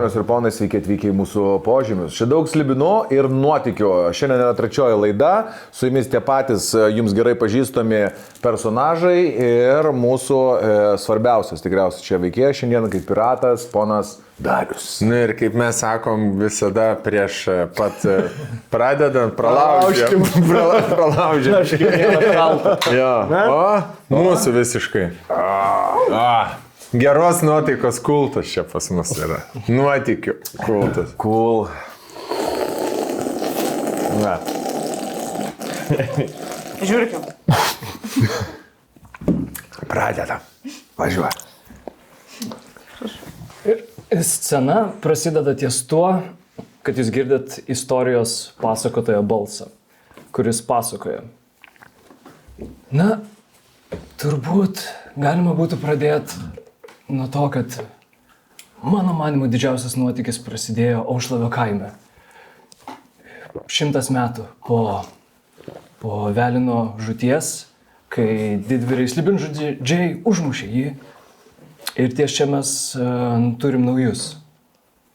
Ponios ir ponai, sveiki atvykę į mūsų požymius. Čia daug slibinų ir nuotykių. Šiandien yra 3 laida, su jumis tie patys jums gerai pažįstami personažai ir mūsų svarbiausias tikriausiai čia veikėjas šiandien kaip piratas, ponas Darius. Na ir kaip mes sakom visada prieš pat pradedant, pralaužėm. Jo, o mūsų visiškai. Geros nuotaikos kultas čia pas mus yra. Nuotykių kultas. Cool. Na. Žiūrėkim. Pradedam. Važiuoja. Ir scena prasideda ties tuo, kad jūs girdit istorijos pasakotojo balsą, kuris pasakoja. Na, turbūt galima būtų pradėti nuo to, kad mano manymu didžiausias nuotykis prasidėjo Aušlavio kaime. 100 metų po Velino žūties, kai didvyriai slibinžudžiai užmušė jį. Ir ties čia mes turim naujus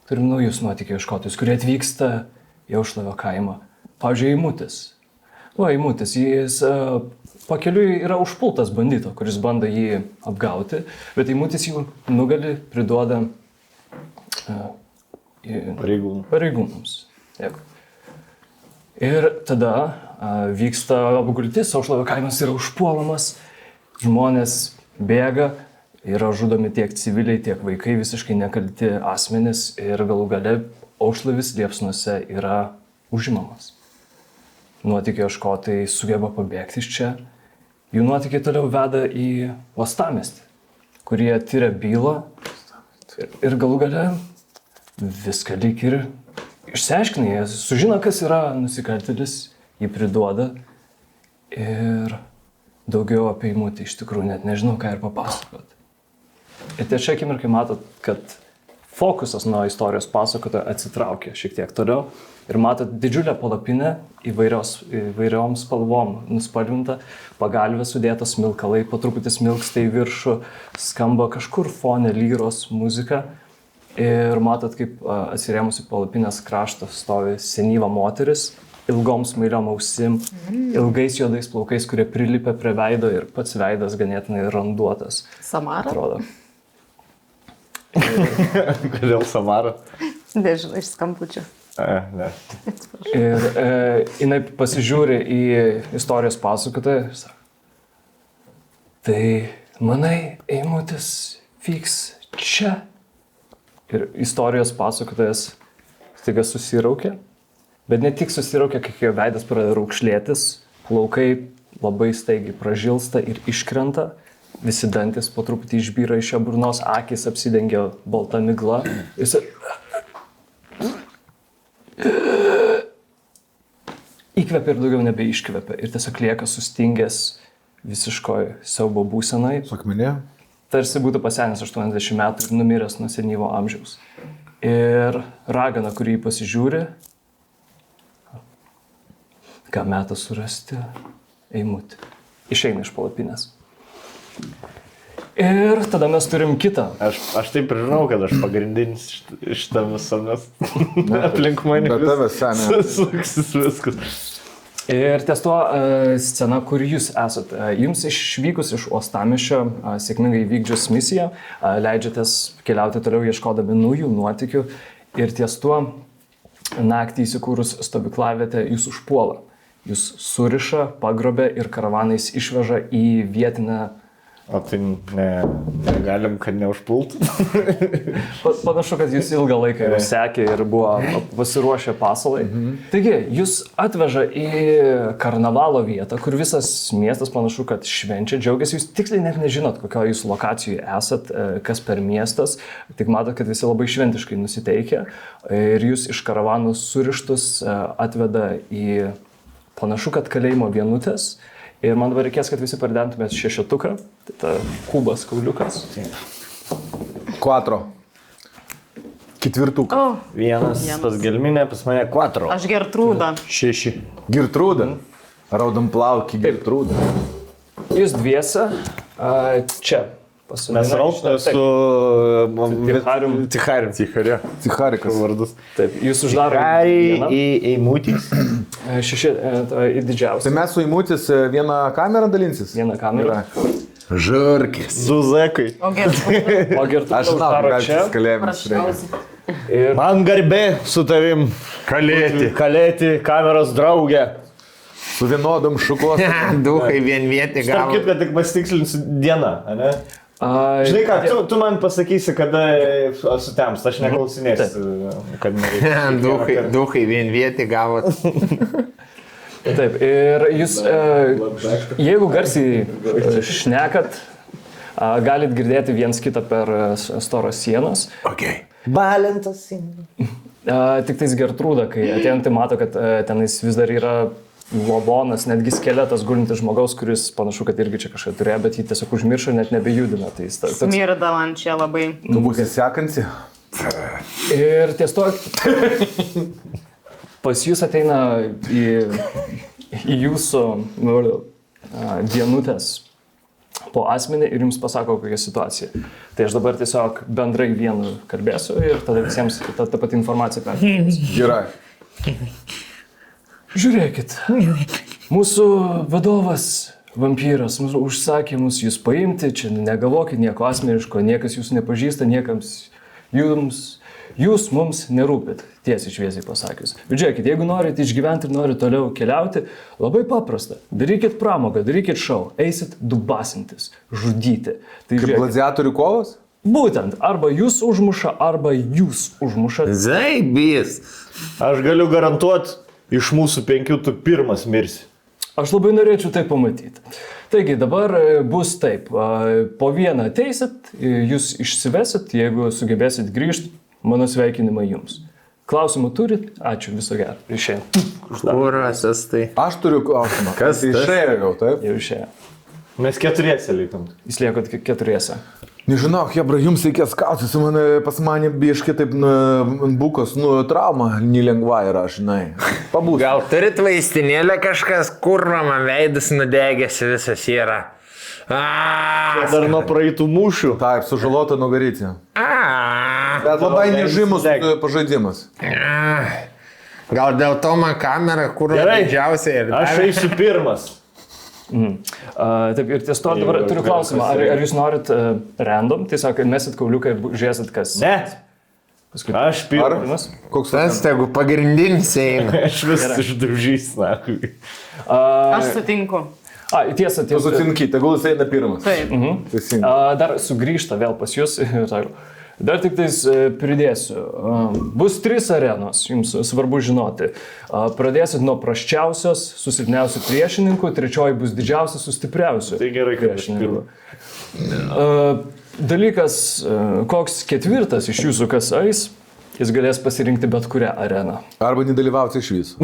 nuotykių ieškotojus, kurie atvyksta į Aušlavio kaimą. Pavyzdžiui, Eimutis. Eimutis, jis pakeliui yra užpultas bandito, kuris bando jį apgauti, bet Eimutis jų nugali, priduoda pareigūnams. Ir tada vyksta apgultis, Aušlavio kaimas yra užpuolamas, žmonės bėga, yra žudomi tiek civiliai, tiek vaikai, visiškai nekalti asmenys ir galų gale Aušlavis liepsnuose yra užimamas. Nuotykių ieškotojai sugeba pabėgti iš čia. Jų nuotykiai toliau veda į uostamiestį, kurie tyria bylą ir galų gale viską lyg ir išsiaiškina. Jie sužino, kas yra nusikaltėlis, jį priduoda ir daugiau apie Eimutį iš tikrųjų net nežinau, ką ir papasakot. Ir čia akimirkai matot, kad fokusas nuo istorijos pasakotojo atsitraukia šiek tiek toliau ir matot didžiulę palapinę įvairiom spalvom nuspalvinta, pagalvė sudėta, smilkalai po truputį smilksta į viršų, skamba kažkur fone lyros muzika ir matot, kaip atsirėmusi palapinės kraštą stovi senyva moteris, ilgom smailiom ausim, ilgais juodais plaukais, kurie prilipę prie veido ir pats veidas ganėtinai randuotas. Samara? Atrodo. Kodėl Samara? Nežinau, iš skambučio. Ne. Ir jinai pasižiūri į istorijos pasakotoją ir sako, tai manai, Eimutis vyks čia? Ir istorijos pasakotojas staiga susiraukė, bet ne tik susiraukė, kai jo veidas pradeda raukšlėtis, plaukai labai staigiai pražilsta ir iškrenta, visi dantis po truputį išbyra iš jo burnos, akys apsidengia balta migla. Jis įkvepia ir daugiau nebeiškvepia ir tiesiog lieka sustingęs visiškoj siaubo būsenai. Sakminė? Tarsi būtų pasenęs 80 metų ir numiręs nuo senyvo amžiaus. Ir ragana, kurį pasižiūri, ką metas surasti Eimutį. Išeina iš palapinės. Ir tada mes turim kitą. Aš taip ir žinau, kad aš pagrindinis iš tam visomis aplink mane. Bet tavęs senė. Suksis viskas. Ir ties tuo scena, kur jūs esat. Jums išvykus iš uostamiesčio, sėkmingai vykdžius misiją, leidžiatės keliauti toliau ieškodami naujų nuotykių. Ir ties tuo naktį įsikūrus stovyklavietę jūs užpuola. Jūs suriša, pagrobia ir karavanais išveža į vietinę. O tai negalim, kad neužpultų. Panašu, kad jūs ilgą laiką jau sekė ir buvo pasiruošę pasalai. Taigi, jūs atveža į karnavalo vietą, kur visas miestas panašu, kad švenčia, džiaugiasi. Jūs tiksliai net nežinot, kokio jūs lokacijoje esat, kas per miestas. Tik matot, kad visi labai šventiškai nusiteikia. Ir jūs iš karavanų surištus atveda į panašu, kad kalėjimo vienutės. Ir man dabar reikės, kad visi paridentumėt 6. Tai ta kubas, kauliukas. 4. 4. Vienas pas gelminę, pas mane 4. Aš Gertrūda. 6. Girtrūda. Raudonplaukį Girtrūda. Jūs dviese čia Mes rauptame su Ticharium. Tichario. Ticharikas. vardus. Taip, jūs uždaro Kariai įmūtys. į didžiausią. Tai mes su įmutis vieną kamerą dalinsis? Vieną kamerą. Žurkis. Zuzekai. O gerai. O Gertrūda Aš žinau, uždaro kad čia. kalėjimas. Prašausi. Ir Man garbė su tavim kalėti kameros draugė. Su vienodom šukos. Duhai vien vietį Tarp gavo. kitko, tik pasitikslinsiu dieną, ne? Žinai ką, tu man pasakysi, kada sutemst, aš neklausinėsiu, kad nereikia. Duhai vien vietį gavo. taip, ir jūs, jeigu garsiai šnekat, galit girdėti viens kitą per storos sienos. Okay. Balentas. Tik tais Gertrūda, kai atėjant, tai mato, kad tenais vis dar yra lobonas, netgi skeletas gulintis žmogaus, kuris panašu, kad irgi čia kažką turėjo, bet jį tiesiog užmiršo, net nebejudina. Tai jis toks... Smirda man čia labai. Tu būsi sekansi. Ir ties to pas jūs ateina į jūsų dienutės po asmenį ir jums pasako, kokia situacija. Tai aš dabar tiesiog bendrai vienu kalbėsiu ir tada visiems ta pati informacija perduosiu. Gerai. Žiūrėkit, mūsų vadovas, vampyras, mūsų užsakė mus jūs paimti, čia negalvokit nieko asmeniško, niekas jūsų nepažįsta, jūs mums nerūpit, tiesiai šviesiai pasakius. Bet žiūrėkit, jeigu norite išgyventi ir norite toliau keliauti, labai paprasta, darykit pramogą, darykit šou, eisit dubasintis, žudyti. Tai Kaip gladiatorių kovos? būtent, arba jūs užmuša, arba jūs užmušat. Zaibys. Aš galiu garantuoti, iš mūsų 5 tu pirmas mirsi. Aš labai norėčiau tai pamatyti. Taigi dabar bus taip, po vieną ateisit, jūs išsivesit, jeigu sugebėsit grįžti, mano sveikinimai jums. Klausimų turit? Ačiū, viso gero. Išėjau. Kurasas tai. Aš turiu klausimą. Kas tai tas? išėjo jau, taip? Jau išėjau. Mes 4 likom. Jūs liekat 4. Nežinau, Hebra, jums reikės kautis, pas mane biškai taip bukos, trauma, nelengva yra, žinai. Pabūs. Gal turit vaistinėlę kažkas, kurva man veidus nudegęs visas yra. Dar nuo praeitų mūšių. Taip, sužalota nugarytė. Bet labai nežymus pažaidimas. Gal dėl to man kamera, kur Gerai. didžiausia ir... Aš eisiu pirmas. Taip, ir ties to dabar turiu klausimą. Ar jūs norit random, tiesiog mesit kauliuką ir žiūrėsit, kas... Ne. Paskui. Aš pirmas. Koks Tas tegu pagrindinis eina. Aš vis išdaužys, na. Aš sutinku. Tiesa, Tu sutinki, tegul jis eina pirmas. Taip. Teisingai. Dar sugrįžta vėl pas jūs. Dar tik tais pridėsiu. Bus 3 arenos, jums svarbu žinoti. Pradėsit nuo prasčiausios, su silpniausiu priešininku, 3 bus didžiausia su stipriausiu. Tai gerai, kad aš priešininku. Dalykas, koks 4 iš jūsų kas eis, jis galės pasirinkti bet kurią areną. Arba nedalyvauti iš viso.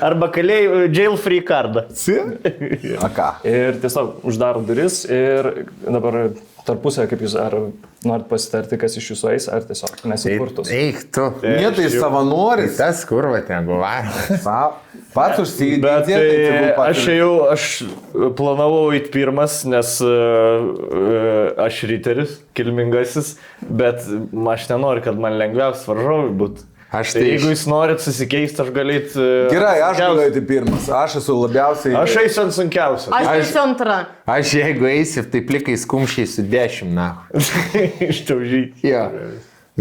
Arba kalėjai jail free kardą. A ką? Ir tiesiog uždaro duris ir dabar tarpusavę, kaip jūs, ar norit pasitarti, kas iš jūsų eis, ar tiesiog mes įkurtus. Eik tu. Ne, tai savanoris. Tas kurva ten buvo. Pats užsiidė. Bet aš planavau įti pirmas, nes aš riteris, kilmingasis, bet aš nenoriu, kad man lengviausias varžovai būtų. Aš Tai jeigu jūs norit susikeisti, aš galėt... Gerai, aš galiu eiti pirmas. Aš esu labiausiai... Aš eisiu ant sunkiausio. Aš eisiu antra. Aš jeigu eisi, tai plikais kumščiai su 10, na. Ištaužyti. Jo.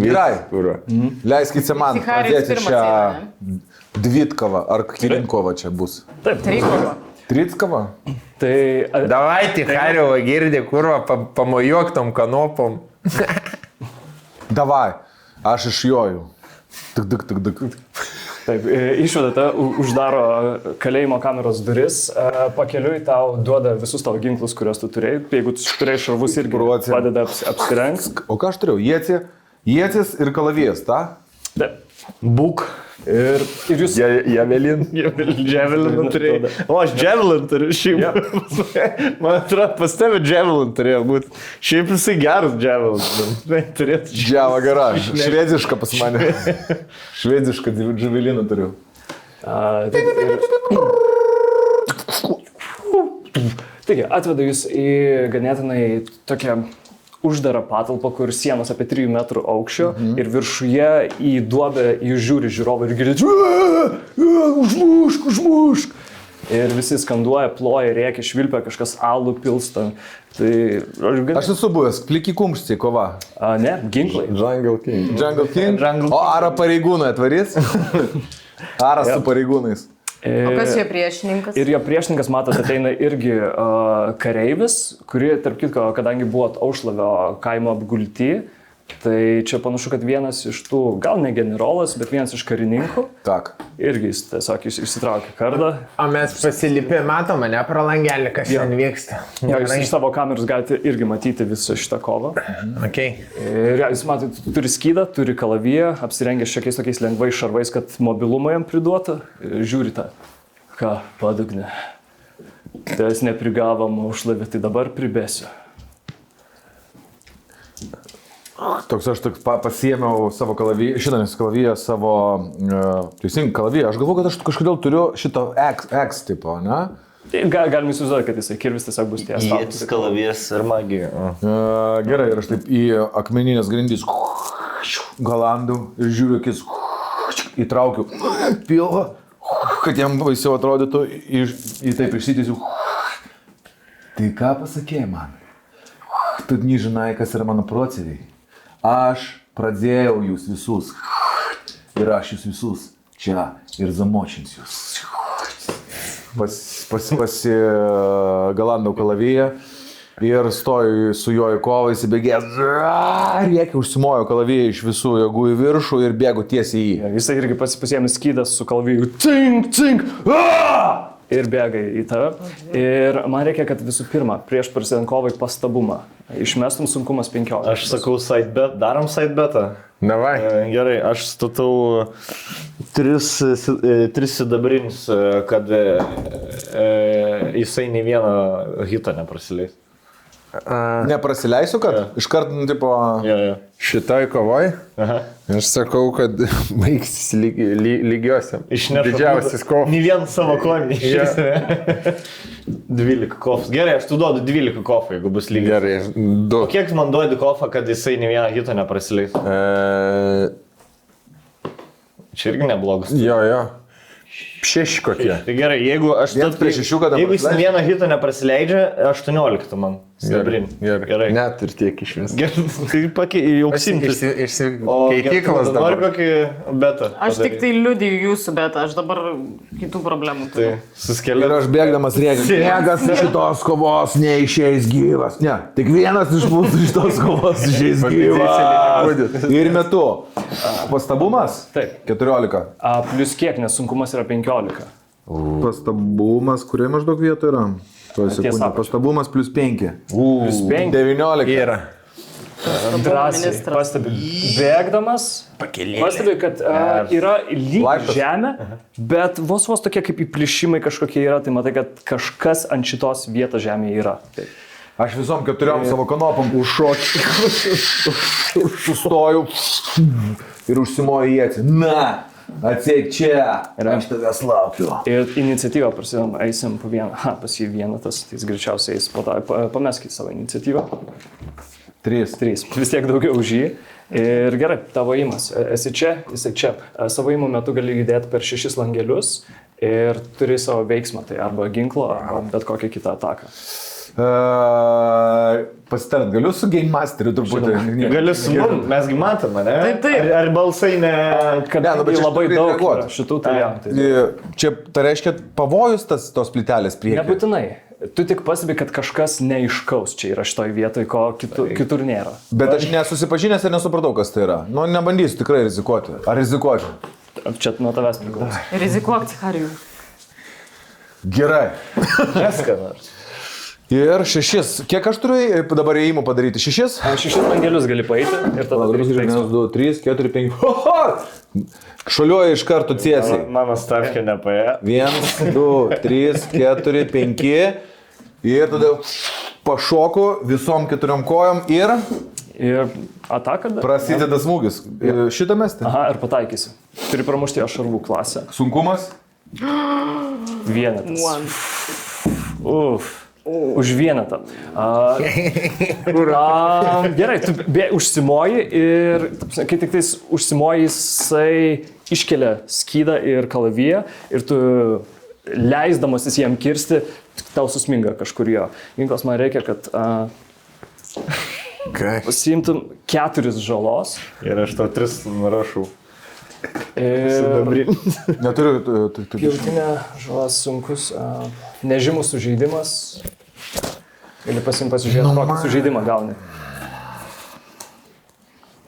Gerai. Kurva. Leiskite man Ticharijus pradėti pirmas šią eina, Dvitkova ar Kirinkova čia bus. Trikova. Tritkova? Tai Davai, Tichario girdė, kurva, pamojuok tom kanopom. Davai, aš išjoju. Tik. taip, išvadata uždaro kalėjimo kameros duris, pakeliui tau duoda visus tavo ginklus, kuriuos tu turėjai. Jeigu tu turėjai šarvus irgi padeda apsirengti. O ką aš turėjau? Ietis ir kalavijas, ta? Taip. Būk. Ir jūs... Javelin turėjai. O aš Javelin turiu šiaip. Man atrodo, pas tave Javelin turėjo būti. Šiaip jisai geras Javelin. Turėtų Džiava garaž. Švediška pas mane. Švedišką Džaveliną turiu. Taigi, atveda jūs į ganėtinai tokią uždarą patalpą, kur sienos apie 3 metrų aukščio ir viršuje į duobę jūs žiūri žiūrovą ir girdite, užmušk. Ir visi skanduoja, ploja, rėkia, švilpia, kažkas alų pilsta. Tai Aš esu buvęs, pliki kumščiai, kova. Ne, ginklai. Jungle King. Jungle King. O ar pareigūnai atvarys? Aras su pareigūnais. O kas jo priešininkas? Ir jo priešininkas, matot, ateina irgi kareivis, kuri, tarp kitko, kadangi buvo Aušlavio kaimo apgulti, tai čia panašu, kad vienas iš tų, gal ne generolas, bet vienas iš karininkų, Tak. irgi jis tiesiog išsitraukė kardą. O mes pasilipė, matom, ne pro langelį, kas ten vyksta. Jo, jūs iš savo kameros galite irgi matyti visą šitą kovą. Okay. Ir jūs matote, turi skydą, turi kalaviją, apsirengęs šiokiais tokiais lengvais šarvais, kad mobilumą jam priduota. Žiūrite, ką padugne. Tas neprigavom Aušlavį, tai dabar pribėsiu. Toks aš toks pasiėmiau savo kalaviją, šitą kalaviją savo, teisingai kalaviją, aš galvoju, kad aš kažkodėl turiu šitą X tipo, ne? Galime įsivaizduoti, kad jisai kirvis tiesiog bus ties. Jėtis, kalavijas ir magija. Gerai, ir aš taip į akmeninės grindys galandų ir žiūriu, akis įtraukiu pilvą, kad jam baisiau atrodytų, į taip išsitėsiu. Tai ką pasakėjai man? Tu nežinai, kas yra mano protėviai. Aš pradėjau jūs visus ir aš jūs visus čia ir zamočinsiu jūs. Pasigalandau kalaviją ir stoju su juo į kovą, įsibėgėjęs, rėkia, užsimojo kalaviją iš visų jėgų į viršų ir bėgu tiesiai į jį. Jisai irgi pasiėmė skydas su kalviju, cink, cink, ir bėga į tave. Ir man reikia, kad visų pirma, prieš prasidant kovai pastabumą. Išmestum sunkumas 15. Aš sakau side bet, darom side betą. Davai. Gerai, aš statau 3 sidabrinius, kad jisai nei vieno hito neprasileis. Neprasileisiu, kad iškart, tipo... Jo. Šitoj kovoj Aha. aš sakau, kad baigsis lygiosiam. Išnešo. Didžiausias kovas. Nei vieną savo konį išeis. 12 kofas. Gerai, aš tu duodu 12 kofą, jeigu bus lygiai. Gerai, 2. O kiek man duodi kofą, kad jisai nei vieną hito neprasileis? Čia irgi neblogas. Jo. 6 kokie. Tai gerai, jeigu aš... Viens prie 6, kada jeigu jis prasileidžia? nei vieną hito neprasileidžia, 18 man. Sidabrinį. Gerai. Net ir tiek iš vis. Gerai, tai jau simtis. Keityklas dabar dabar. kokį betą. Aš tik tai liudiju jūsų, bet aš dabar kitų problemų Tai turiu. Ir suskeliu. aš bėgdamas rėkiu, niekas iš šitos kovos neišeis gyvas. Ne, tik vienas iš mūsų iš šitos kovos išeis gyvas. Ir metu. Pastabumas? Taip. 14. Plius kiek, nes sunkumas yra 15. Pastabumas, kurioje maždaug vietoje yra? Tiesa. Pastabumas plus 5. Plius 5. 19. Yra. Drąsiai ministras. pastebi. Bėgdamas, pastebi, kad yra lyg Laiptas. žemė, bet vos tokie kaip įplišimai kažkokie yra, tai matai, kad kažkas ant šitos vietos žemėje yra. Taip. Aš visom 4 savo kanopam užšočiu, sustoju ir užsimoju ietį. Na, atsėk čia, ir aš tavęs laukiu. Ir iniciatyvą prasidam, eisim po vieną. Pas jį vienetas, tai jis greičiausiai eis po to. Pameskit savo iniciatyvą. 3. 3. Vis tiek daugiau už jį. Ir gerai, tavo įmas. Esi čia, jisai čia. Savo įmų metu gali judėti per 6 langelius ir turi savo veiksmą, tai arba ginklo, arba bet kokią kitą ataką. Pasitart, galiu su Game Masteriu truputį. Galiu su mum, mesgi matome, ne? Taip. Ar balsai ne... Kad Ne, nu, bet čia labai reikia daug reaguot. yra šitų, tai jam. Tai Čia tai reiškia pavojus tos plytelės priekį. nebūtinai. Tu tik pastebi, kad kažkas neiškaus čia yra šitoj vietoj, ko kitur nėra. Bet aš nesusipažinęs ir nesupratau, kas tai yra. Nu, nebandysiu tikrai rizikuoti. Ar rizikuočiau? Čia nuo tavęs priklauso. Rizikuok, Harijų. Gerai. Viską nors. Ir 6. Kiek aš turiu dabar įėjimų padaryti? 6? 6 langelius gali paeiti ir tada daryti 1, veiksmą. 2, 3, 4, 5. Šuliuoju iš karto tiesiai. Mano stavkė nepaėjo. 1, 2, 3, 4, 5. Ir tada pašoku visom 4 kojom ir Ir ataka dar. prasideda smūgis. Šitą mesti. Aha, ir pataikysi. Turi pramušti jo šarvų klasę. Sunkumas? Vienetas. One. Uf. Už vienetą. Gerai, tu užsimoji ir kai tik tais užsimoji, jisai iškelia skydą ir kalaviją ir tu leisdamasis jam kirsti, tau susminga kažkur jo. Ginklas man reikia, kad pasiimtum 4 žalos. Ir aš tau 3 nurašau. Ir Neturiu. pjautinė žalas sunkus, nežymus sužeidimas. Gali pasižiūrėti, kokį sužeidimą gauni.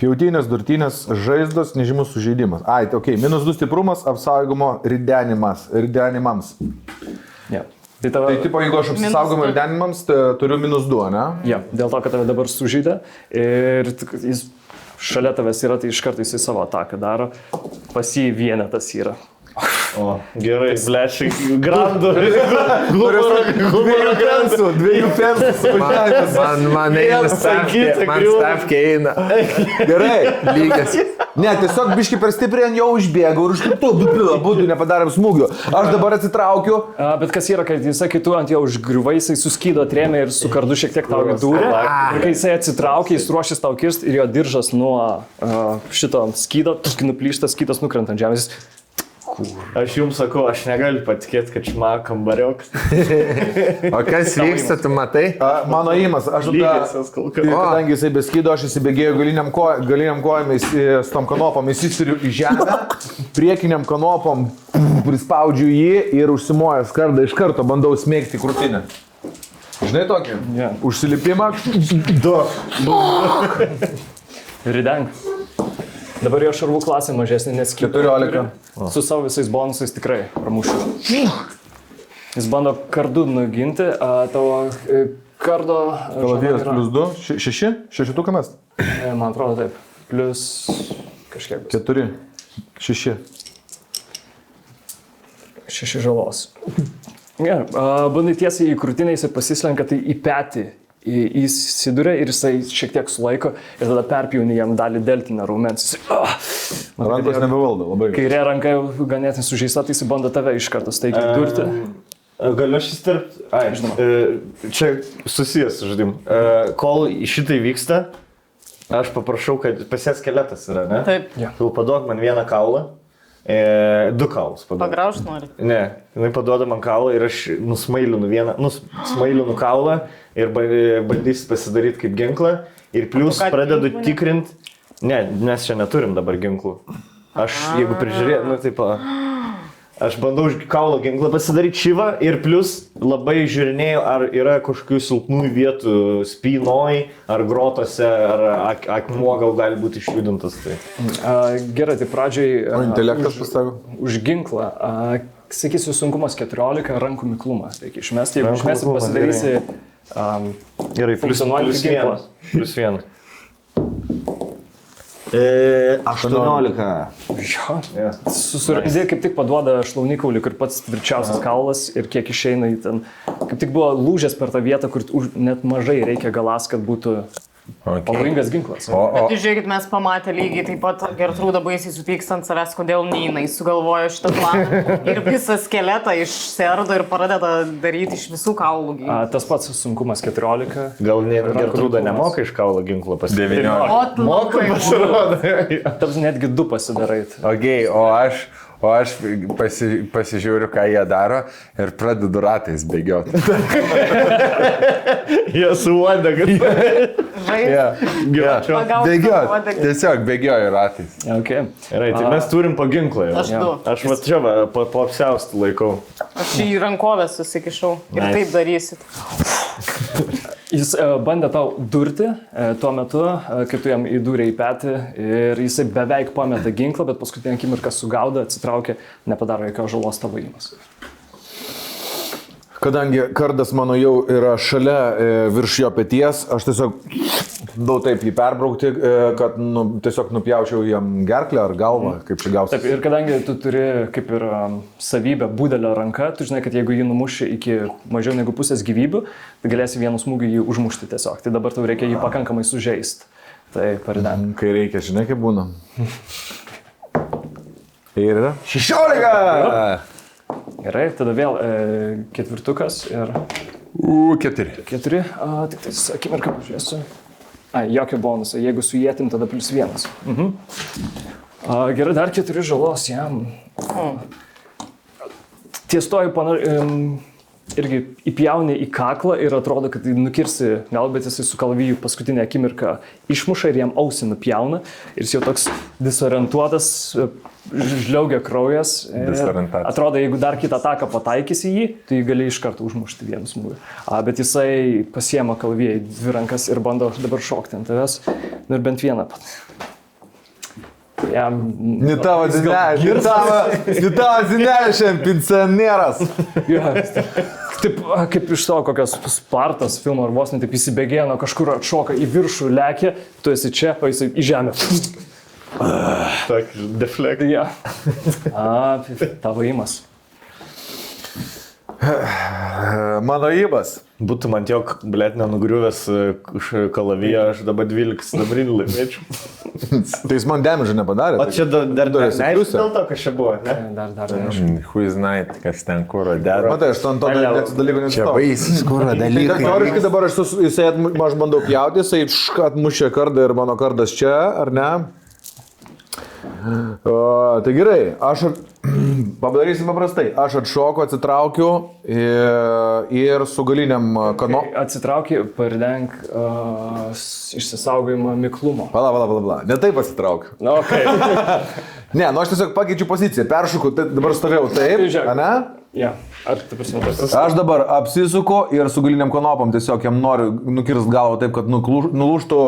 Pjautinės, durtinės, žaizdos, nežymus sužeidimas. Ai, ok, -2 stiprumas, apsaugomo ridenimams. Ja. Tai tipo, jeigu aš apsisaugomo ridenimams, tai turiu -2, ne? Ja, dėl to, kad tave dabar sužeidė ir jis šalia tavęs yra, tai iš karto jisai savo ataką daro. Pas jį vienetas yra. O, gerai, blečiai, grandų. Dviejų pensų. Man eina stavkė eina. Gerai. Lygias. Ne, tiesiog biški per stipriai ant jo užbėgau ir iš karto būtų nepadarėm smūgių. Aš dabar atsitraukiu. Bet kas yra, kad jisai, kai tu ant jo užgriuvai, jisai suskydo trėmė ir su kardu šiek tiek tau įdūrė. Ir kai jisai atsitraukė, jis ruošės tau kirsti ir jo diržas nuo šito skydo, nuplyštas, skydas nukrenta ant žemės. Aš jums sakau, aš negaliu patikėti, kad šma kambariok. O kas vyksta, tu matai? Mano įimas, aš Lygiasias kol kas. kadangi jisai beskydo, aš įsibėgėjau galiniam kojom, su tom kanopom, įsisturiu į žemę, priekiniam kanopom prispaudžiu jį ir užsimojęs kardą iš karto bandau smėgti krūtinę. Žinai tokį? Yeah. Užsilipimą. Ridenk. Dabar jo šarvų klasė mažesnė, nes 14. Su savo visais bonusais tikrai pramušiu. Jis bando kardu nuginti, tavo kardo... Kalavijas +2, 6? 6 tukanas? Man atrodo taip. Plius kažkiek. 4, 6. 6 žalos. Gerai, bandai tiesiai į krūtinę, jisai pasislenka tai į petį. Įsiduria ir jisai šiek tiek sulaiko ir tada perpjauni jam dalį deltinę raumens. Rankos nebevaldo, labai. Kairė ranka jau ganėtinai sužeista, tai jis bando tave iš karto staigiai durti. Galiu aš įsiterpti? Ai, žinoma. Čia susijęs su žaidimu. Kol šitai vyksta, aš paprašau, kad pasies skeletas yra, ne? Taip. Tu paduok man vieną kaulą. 2 kaulus paduok. Pagraužt nori? Ne, jinai paduoda man kaulą ir aš smailinu kaulą ir bandysiu pasidaryti kaip ginklą. Ir plius pradedu tikrinti. Ne, mes čia neturim dabar ginklų. Aš, jeigu prižiūrėjau, taip, aš bandau kaulo ginklą pasidaryti šyvą ir plius labai žiūrinėjau, ar yra kažkokių silpnų vietų spynoj, ar grotose, ar akmuo gal gali būti išjudintas. Tai. Gerai, tai pradžiai... O intelektas pastaviau? Už ginklą. Sakysiu, sunkumas 14, rankų miklumą. Reikia išmesti, jeigu išmesti, pasidarysi... Gerai, plus 1. Plus 1. 18. Jo. Susirandi, kaip tik paduoda šlaunikaulį, kur pats tvirčiausias kaulas ir kiek išeina į ten. Kaip tik buvo lūžęs per tą vietą, kur net mažai reikia galas, kad būtų pavojingas ginklas. Bet žiūrėkit, mes pamatė lygiai taip pat Gertrūda baisiai supyksta ant savęs, kodėl Nina sugalvojo šitą planą. Ir visą skeletą išserdo ir pradeda daryti iš visų kaulų. Tas pats sunkumas 14. Gal Gertrūda nemoka iš kaulo ginklo pasidaryti? 19. Moka pasirodo. Taps netgi 2 pasidarai. Okay, o aš pasižiūriu, ką jie daro ir pradedu ratais bėgioti. Jie suodė, kad... Bėgiot. Tiesiog bėgioju ratais. Okay. Gerai, tai mes turim po ginklą. Aš du. Aš va čia po apsiaustų laikau. Aš į rankovės susikišau ir taip darysit. Jis bandė tau durti tuo metu, kai tu jam įdūrė į petį ir jisai beveik pameta ginklą, bet paskutinę akimirką sugaudo, atsitraukė, nepadaro jokios žalos tavo įmas. Kadangi kardas mano jau yra šalia virš jo peties, aš tiesiog daug taip jį perbraukti, kad tiesiog nupjaučiau jam gerklę ar galvą, kaip čia gausi. Taip, ir kadangi tu turi kaip ir savybę budelio ranka, tu žinai, kad jeigu jį numuši iki mažiau negu pusės gyvybių, tai galėsi vienu smūgiu jį užmušti tiesiog. Tai dabar tau reikia jį pakankamai sužeisti. Tai paridam. Kai reikia, žinai, kaip būna. Ir yra 16! Gerai, tada vėl 4 ir 4. 4. Tik tai akimirką pažiūrėsiu. Jokio bonuso. Jeigu su jėtim, tada +1. Gerai, dar 4 žalos jam. Tiestoji irgi įpjauni į kaklą ir atrodo, kad nukirsi gal, bet jisai su kalviju paskutinę akimirką išmuša ir jam ausį nupjauna. Ir jis jau toks disorientuotas, žliaugia kraujas. Atrodo, jeigu dar kitą ataką pataikysi jį, tai gali iš karto užmušti vienu smūgiu. Bet jisai pasiema kalviją į 2 rankas ir bando dabar šokti ant tavęs. Ir bent vieną pat. Ni tavo zinelė šiandien pensionieras. Taip, kaip iš to kokios Spartos filmo ar vos ne taip įsibėgėjo, kažkur atšoka į viršų, lekia, tu esi čia, o jisai į žemę. Tokį deflekt. Tavo įmas. Mano įmas. Būtų man tiek, blėt, nenugriuvęs kalaviją, aš dabar 12 sidabrinių laimėčiau. Tai jis man damage nepadarė. O čia dar neaišku dėl to, kas čia buvo, ne? Dar neaišku. Who is night, kas ten kuro deda. Matai, aš to dalyko Čia nesupratau. baisiai kuro dalykai. Teoriškai dabar aš bandau pjauti, jisai atmušė kardą ir mano kardas čia, ar ne? Tai gerai, aš padarysim paprastai. Aš atšoku, atsitraukiu ir su galiniam kanopom. Atsitrauki, pardenk išsisaugojimą miklumo. Pala. Ne taip atsitraukiu. Okay. Ne, aš tiesiog pakeičiu poziciją, peršoku, tai dabar stovėjau taip, ne? Ar tu prisimatai? Aš dabar apsisuku ir su galiniam kanopom tiesiog jam noriu nukirst galvą taip, kad nulūžtų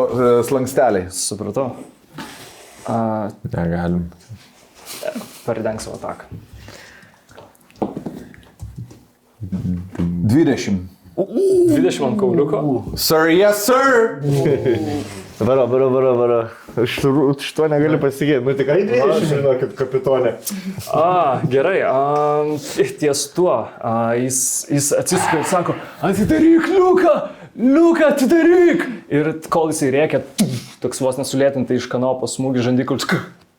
slanksteliai. Supratau. Negalim. Pardenk savo ataką. 20. 20 ant kauliuko. Sir, yes, sir! Varo. Šito negali pasikėti. Nu tikrai 20, žinokit, kapitonė. Gerai. Ties tuo. Jis atsisuka ir sako, atidaryk liuką, atidaryk! Ir kol jisai rėkia, toks vos nesulėtintai iš kanopos smūgį žandikulis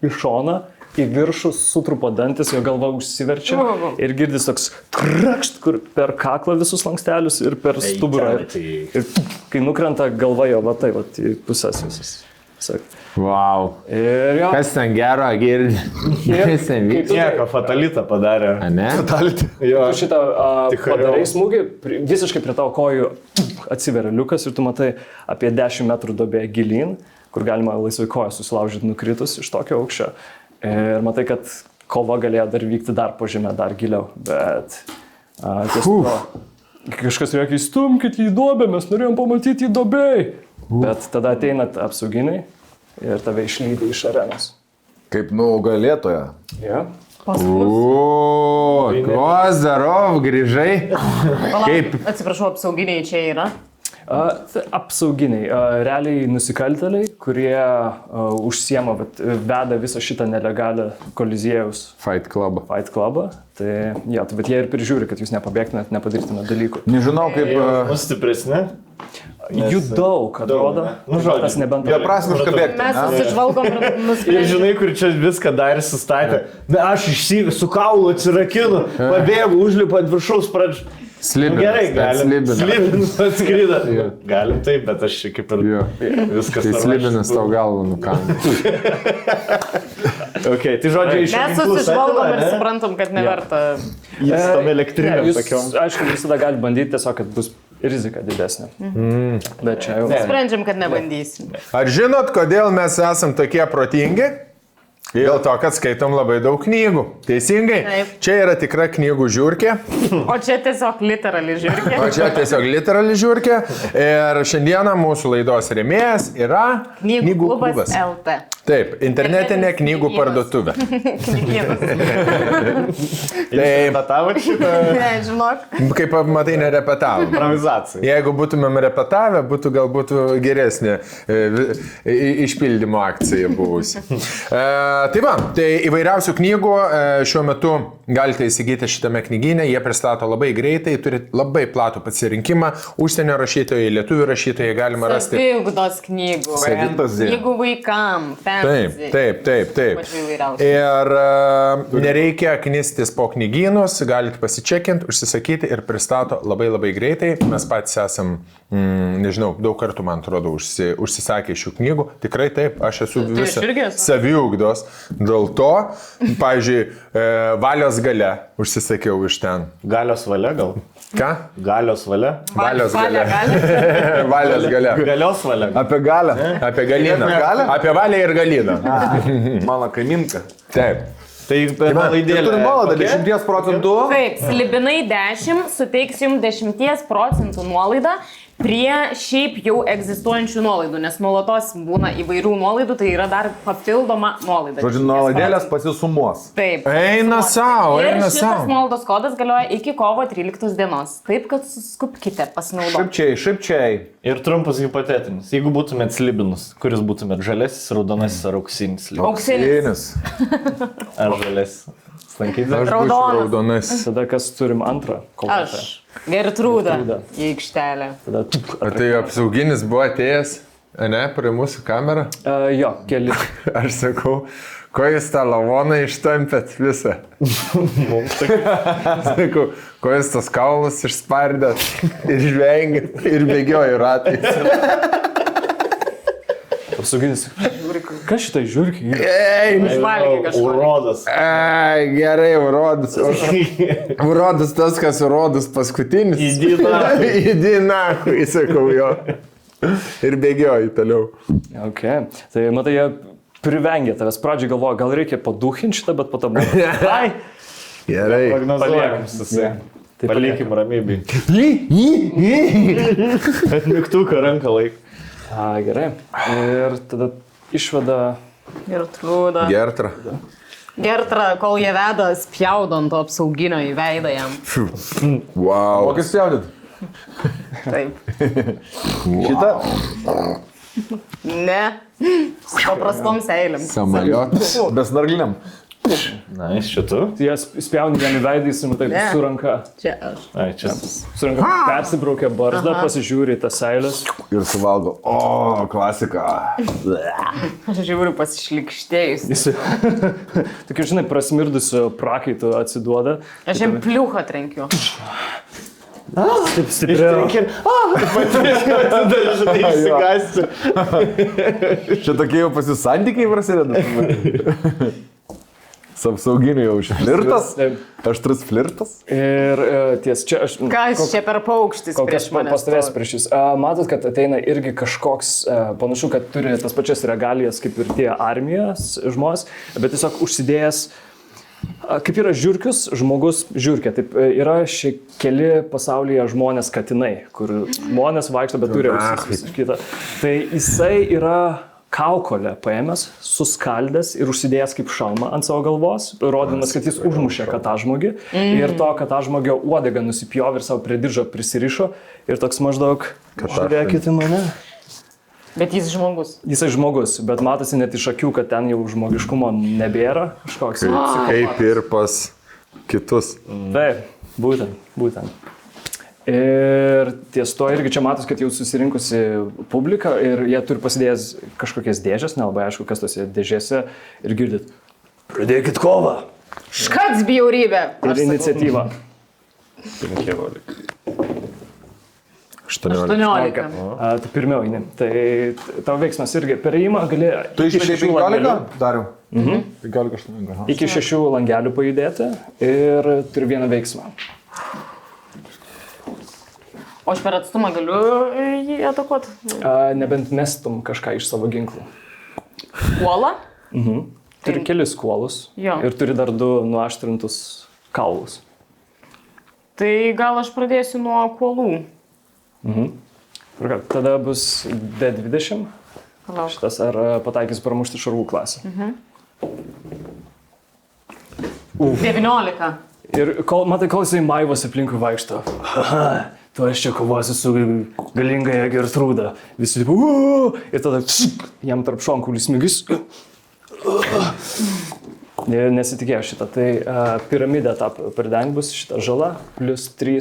į šoną, į viršų sutrupo dantis, jo galva užsiverčia ir girdis toks krakšt, kur per kaklą visus lankstelius ir per stuburą. Ir kai nukrenta galva jo, va tai, va, į pusės visas. Wow. Ir jo. Kas ten gero, girdi? Kas ten vyksta? Nieko, fatalitą padarė. Ne? Jo. Tu šitą padarai smūgį, visiškai prie tavo kojų atsiveria liukas ir tu matai apie 10 metrų duobę gilyn, kur galima laisvai koją susilaužyti nukritus iš tokio aukščio. Ir matai, kad kova galėjo dar vykti dar po žemę, dar giliau, bet kažkas reikia įstumkit į duobę, mes norėjom pamatyti į duobėj. Bet tada ateinat apsauginiai ir tave išlydi iš arenos. Kaip nugalėtoja. Pas mus. Kozarov, grįžai. Kaip? Atsiprašau, apsauginiai čia yra. Apsauginiai, realiai nusikaltėliai, kurie užsiema, veda visą šitą nelegalią koliziejaus Fight clubą. Tai bet jie ir prižiūri, kad jūs nepabėgtumėt, nepadarytumėt dalykų. Nežinau, kaip... Stipresni? Jų daug, atrodo. Tas nebent... Beprasmiška bėgti. Mes susižvalgom ir Ir nusprendėme. žinai, kur čia viską dar sustatė. Aš su kaulu atsirakinu, pabėgu, užlipu ant viršaus pradžių. Slibinas. Gerai, galim. Slibinas atskryda. Jo. Galim taip, bet aš čia kaip ir viskas. Tai slibinas tau galvą nukanda. Okay, tai žodžiai iš Mes susižvalgom ir suprantam, kad neverta. Jis tom elektrinėm Jūs, tokiom. aišku, visada galite bandyti, tiesiog, kad bus rizika didesnė. Bet čia jau... Sprendžiam, kad nebandysim. Ar žinot, kodėl mes esam tokie protingi? Dėl to, kad skaitom labai daug knygų. Teisingai? Taip. Čia yra tikra knygų žiūrkė. O čia tiesiog literali žiūrkė. O čia tiesiog literali žiūrkė. Ir šiandieną mūsų laidos rėmėjas yra Knygų klubas LT. Taip, internetinė knygų parduotuvė. Knygynas. Repetavot šitą Ne, žinok. Kaip matai, nerepetavom. improvizaciją. Jeigu būtumėm repetavę, būtų galbūt geresnė išpildymo akcija buvusi. Tai va, tai įvairiausių knygų šiuo metu galite įsigyti šitame knygyne, jie pristato labai greitai, turi labai platų pasirinkimą, užsienio rašytojai, lietuvių rašytojai galima rasti. Saviugdos knygų. Fantazija. Knygų vaikam, fantasy. Taip. Pačių įvairiausių. Ir nereikia knistis po knygynus, galite pasičekinti, užsisakyti ir pristato labai greitai. Mes patys esam, nežinau, daug kartų, man atrodo, užsisakę šių knygų. Tikrai taip, aš esu visą saviugdos. Dėl to, pavyzdžiui, Valios galia užsisakiau iš ten. Galios valia gal? Ką? Galios valia? Valios galia. Valios galia. Galios valia. Apie galę. Apie Galiną. Apie Valią ir Galiną. Mano kaimynka. Taip. Tai nuolaidėlė. Turi nuolaidą 10%. Taip, slibinai 10, suteiks jums 10% nuolaidą prie šiaip jau egzistuojančių nuolaidų, nes nuolatos būna įvairių nuolaidų, tai yra dar papildoma nuolaida. Žodžiu, nuolaidėlės pasisumuos. Taip. Eina sau, Ir eina šitas sau. nuolaidos kodas galioja iki kovo 13 dienos. Taip, kad skubkite pasinaudoti. Šipčiai. Ir trumpas hipotetinis. Jeigu būtumėt slibinus, kuris būtumėt žalesis, raudonasis ar auksinis slibinus? Auksinis. Ar žalesis? Slankyti? Aš būsiu Raudonas. raudonas. Tada kas turim antrą? Aš. Gertrūda į aikštelę. Tada Ar tai apsauginis buvo atėjęs, ne, prie mūsų kamerą? jo, keli. Aš sakau, ko jūs tą lavoną ištampėt visą? Sakau, ko jūs tos kaulus išspardėt ir žvengėt ir bėgioju ratais. Apsauginis. Kas šitai žiūrki? Išvalgė kažką. Urodas. Ai, gerai, urodus. Urodus tas, kas urodus paskutinis. Įdina, įsakau jo. Ir bėgioju toliau. Ok. Tai matai, jie privengė tavęs. Pradžiai galvoja, gal reikia paduchinti šitą, bet po to... Ai! Gerai. Prognozuojam susi. Palikim ramybį. Mygtuką ranką laik. Gerai. Ir tada išveda... Gertrūda. Gertra. Gertra, kol jie veda, spjaudo ant to apsauginio į veidą jam. Wow. Kokius jaudit? Taip. Šitą? Ne. Su paprastom seilėm. Samaliotas. Besnargliniam. Na, iš šitų. Jie spjauni jam į veidą, jis taip Ne. suranka. Čia aš. Ai, čia. Suranka, persibraukia barzdą, pasižiūri į tas seilės. Ir suvalgo. O, klasika. Aš žiūriu pasišlikštėjus. Jis, tokia, žinai, prasmirdusiu prakaitu atsiduoda. Aš jam pliuchą trenkiu. Taip stipriau. Išsigąsti. Čia tokie jau pasisantykiai prasideda. Su apsauginiu jau flirtas. Aštrus flirtas. Ir ties čia aš... Kas čia per paukštis Kol kas prieš mane? pastovės prieš jūs. Matot, kad ateina irgi kažkoks, panašu, kad turi tas pačias regalijas kaip ir tie armijos žmonės, bet tiesiog užsidėjęs, kaip yra žiūrkius, žmogus žiūrkė. Taip yra keli pasaulyje žmonės katinai, kur žmonės vaikšto, bet turi ausis kitą. Tai jisai yra kaukolę paėmęs, suskaldęs ir užsidėjęs kaip šalmą ant savo galvos, rodydamas, kad jis užmušė katažmogį ir to katažmogio uodegą nusipjovė ir savo prie diržo prisirišo ir toks maždaug, žiūrėkit į mane. Bet jis žmogus. Jisai žmogus, bet matosi net iš akių, kad ten jau žmogiškumo nebėra kažkoks. Kaip ir pas kitus. Taip, būtent. Ir ties to irgi čia matos, kad jau susirinkusi publika ir jie turi pasidėjęs kažkokias dėžės, nelabai aišku, kas tose dėžėse ir girdit. Pradėkit kovą. Škats bjaurybė. Ir iniciatyvą. 18. Tai pirmiau, ne. Tai tavo veiksmas irgi per įimą gali... Tu iki išvedai 6 langelių- 15? Dariau. 15-18. Iki 6 langelių pajudėti ir turi vieną veiksmą. O aš per atstumą galiu jį atakuoti? Nebent mestum kažką iš savo ginklų. Kuolą? Turi kelis kuolus Jo. ir turi dar 2 nuaštrintus kaulus. Tai gal aš pradėsiu nuo kuolų. Tada bus D20. Palauk. Šitas ar pataikys pramušti šarvų klasę. 19. Ir matai, kol jisai maivos aplinkui vaikšto. Aha, tu aš čia kovosiu su galingąją Gertrūda. Visi taip, ir tada jam tarp šonkaulių smigis. Nesitikėjau šitą. Tai piramidė tą prideng bus šitą žala, plus 3.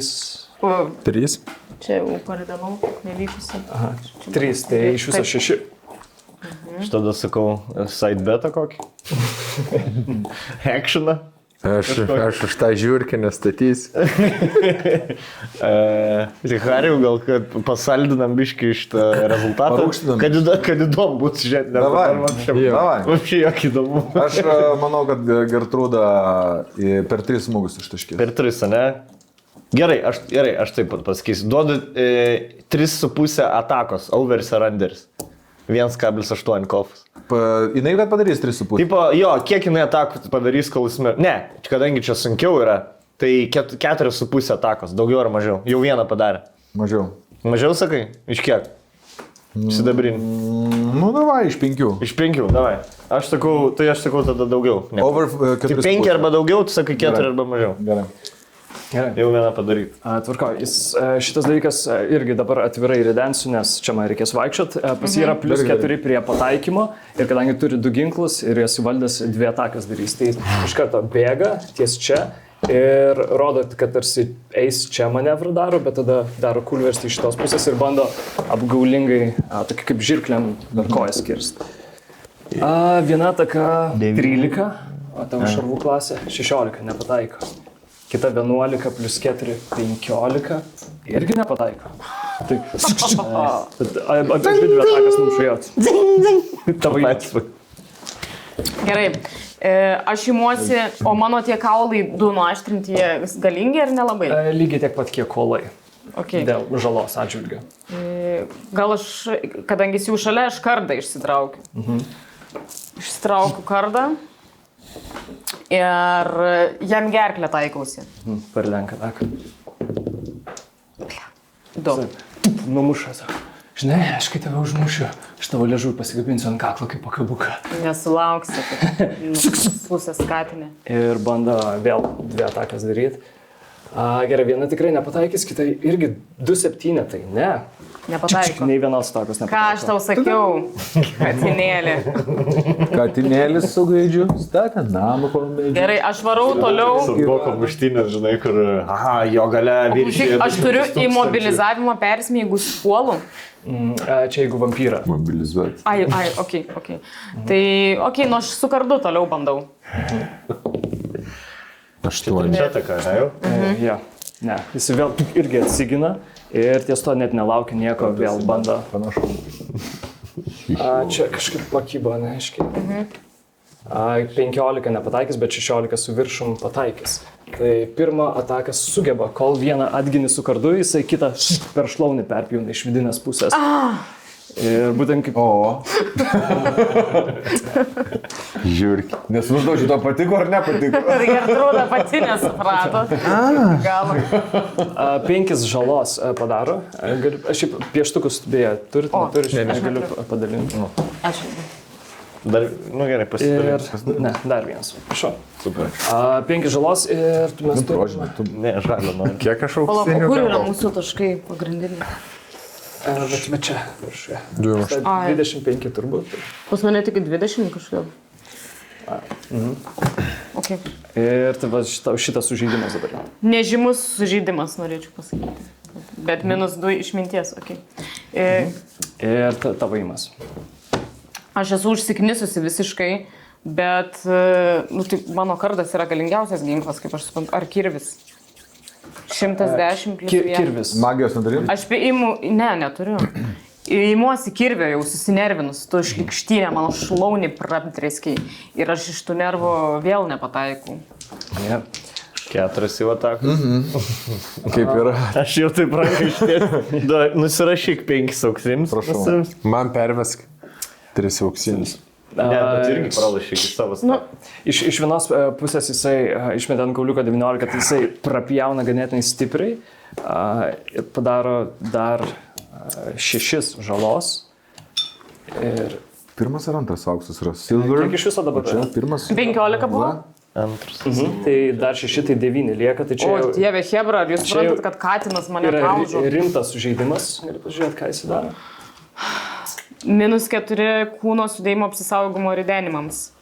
3. Čia jau paridenau, nevykusi. 3, tai iš viso 6. Aš tada sakau, side betą kokį. Actioną. Aš už tą žiūrkę nestatysiu. Hariau, gal kad pasaldinam biškį iš tą rezultatą. Parūkštinam. Kad įdomu būtų žiūrėti. Davai. Davai. Vapšiai jokį įdomu. Aš manau, kad Gertrūda per 3 smūgius ištaškės. Per 3, ne? Gerai, aš taip pat pasakysiu. Duodu 3,5 atakos, overs ar unders. 1,8 kofas. Jinai kad padarys 3,5. Tipo, jo, kiek jinai atakų padarys, kol jis mir... Ne, kadangi čia sunkiau yra, tai 4,5 atakos, daugiau ar mažiau. Jau vieną padarė. Mažiau. Mažiau sakai? Iš kiek? Sidabrinį. Nu, davai, iš 5. Iš 5, davai. Aš sakau tada daugiau. Ne. Over Tai 4,5. 5 arba daugiau, tu sakai 4 Gerai. arba mažiau. Gerai. Gerai. Jau vieną padaryti. Tvarko, šitas dalykas irgi dabar atvirai ridensiu, nes čia man reikės vaikščiot. Pas jį yra plus 4 prie pataikymo ir kadangi turi 2 ginklus ir jas įvaldęs 2 atakas darys, tai iš karto bėga ties čia ir rodo, kad tarsi eis čia manevrą daro, bet tada daro kulverstį iš šitos pusės ir bando apgaulingai, tokį kaip žirkliam dar kojas kirst. Viena ataka 13, o tavo šarvų klasė 16, nepataiko. Kita 11 plus 4, 15. Irgi nepataiko. Tai... Apie 2 atakas numušėjot. Tavo įspūdį. Gerai. Aš imuosi, o mano tie kaulai 2 nuaštrinti, jie galingi ar nelabai? Lygiai tiek pat kiek kolai. Okay. Dėl žalos atžvilgio. Gal aš, kadangi jis jau šalia, aš kardą išsitraukiu. Išsitraukiu kardą. Ir jam gerklę taikausi. Parlenka ataką. 2. Numuša, sako. Žinai, aš kai tave užmušiu, aš tavo liežuvį pasigabinsiu ant kaklo kaip pakabuką. Nesulauksi. Pusės skatinė. Ir bando vėl 2 atakas daryti. Gerai, viena tikrai nepataikys, kita irgi 2-7, tai ne. Nepataiko. Nei vienos atakos Ką nepataiko. aš tau sakiau, katinėlį. Katinėlis su gaidžiu statė namą po medžiu. Gerai, aš varau toliau. Sudvoko muštynės, žinai, kur, aha, jo gale viršė. Aš turiu imobilizavimo persmę, jeigu puolu. Čia jeigu vampyrą. Mobilizuoti. Ai, okei. Tai, nu aš su kardu toliau bandau. 8. Čia taka, ne jau? Ja. Ne, jis vėl irgi atsigina ir ties to net nelaukia nieko, vėl bando. Panašu. Čia kažkaip pakybo, neaiškiai. 15 nepataikys, bet 16 su viršum pataikys. Tai pirmą ataką sugeba, kol vieną atgini su kardu, jisai kitą per šlaunį perpjauna iš vidinės pusės. Ir būtent kaip... O. Žiūrėk. Nes maždaug šito patiko ar nepatiko? Ir Gertrūda pati nesuprato. Gal. 5 žalos padaro. Aš šiaip pieštukus beje, turite, neturi, aš galiu padalinti. Aš. Dar, nu gerai, Ir... pasidaryk. Ne, dar vienas. Prašau. Super. 5 žalos ir tu mes Rožinė, tu. Ne, žalio noriu. Kiek aš Palauk, auksinių kur yra gavau? mūsų taškai pagrindiniai? Bet čia, viršuje. 25 turbūt. Pas mane tik 20 kažkaip. Okay. Ir tai šitas sužeidimas dabar. Nežymus sužeidimas, norėčiau pasakyti. Bet -2 išminties, okei. Ir tavo įmas. Aš esu užsiknisusi visiškai, bet tai mano kardas yra galingiausias ginklas, kaip aš suprantu. Ar kirvis? 110 plus 1. Kirvis. Magijos nedarim? Aš imu, neturiu. Įmuosi kirvę jau susinervinus, tu šlikštynė mano šlaunį praptreskiai ir aš iš tų nervų vėl nepataikau. Ja. 4 jau atakų. Kaip yra? Aš jau taip prakaištėsiu. Nusirašyk 5 auksinis. Prašau. Man pervesk 3 auksinius. Ne, bet irgi pralašyk iš savo savo. Iš vienos pusės jisai išmetė ant kauliuko 19, tai jisai prapjauna ganėtinai stipriai ir padaro dar 6 žalos. Ir... Pirmas ar antras auksas yra? Silver. Kiek iš viso dabar? Čia pirmas. 15 buvo? Antras. Tai dar 6, tai 9 lieka, tai čia O, jau dieve, Hebra, ar jūs čia jau suprantat, kad katinas mane yra paužo? rimtas sužeidimas. Gali pažiūrėti, ką jis daro. -4 kūno sudėjimo apsisaugomo ridenimams.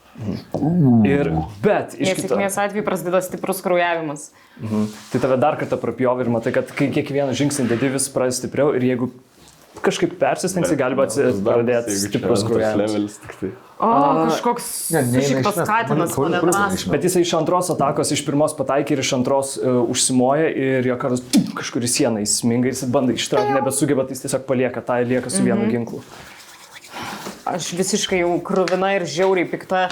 Bet iš kito... Nesėkmės atveju prasideda stiprus kraujavimas. Tai tave dar kartą prapjovė ir matai, kad kai kiekvieną žingsnį dedi vis pradeda stipriau ir jeigu kažkaip persistengsi, gali pradėti stiprus kraujavimas. O, kažkoks sušiktas katinas mane tas. Bet jisai iš antros atakos, iš pirmos pataikė ir iš antros užsimoja ir jo karas kažkur į sieną įsminga ir jis bando ištraukti, nebesugeba, tai jis tiesiog palieka tą ir lieka su vienu ginklu. Aš visiškai jau kruvina ir žiauriai pikta.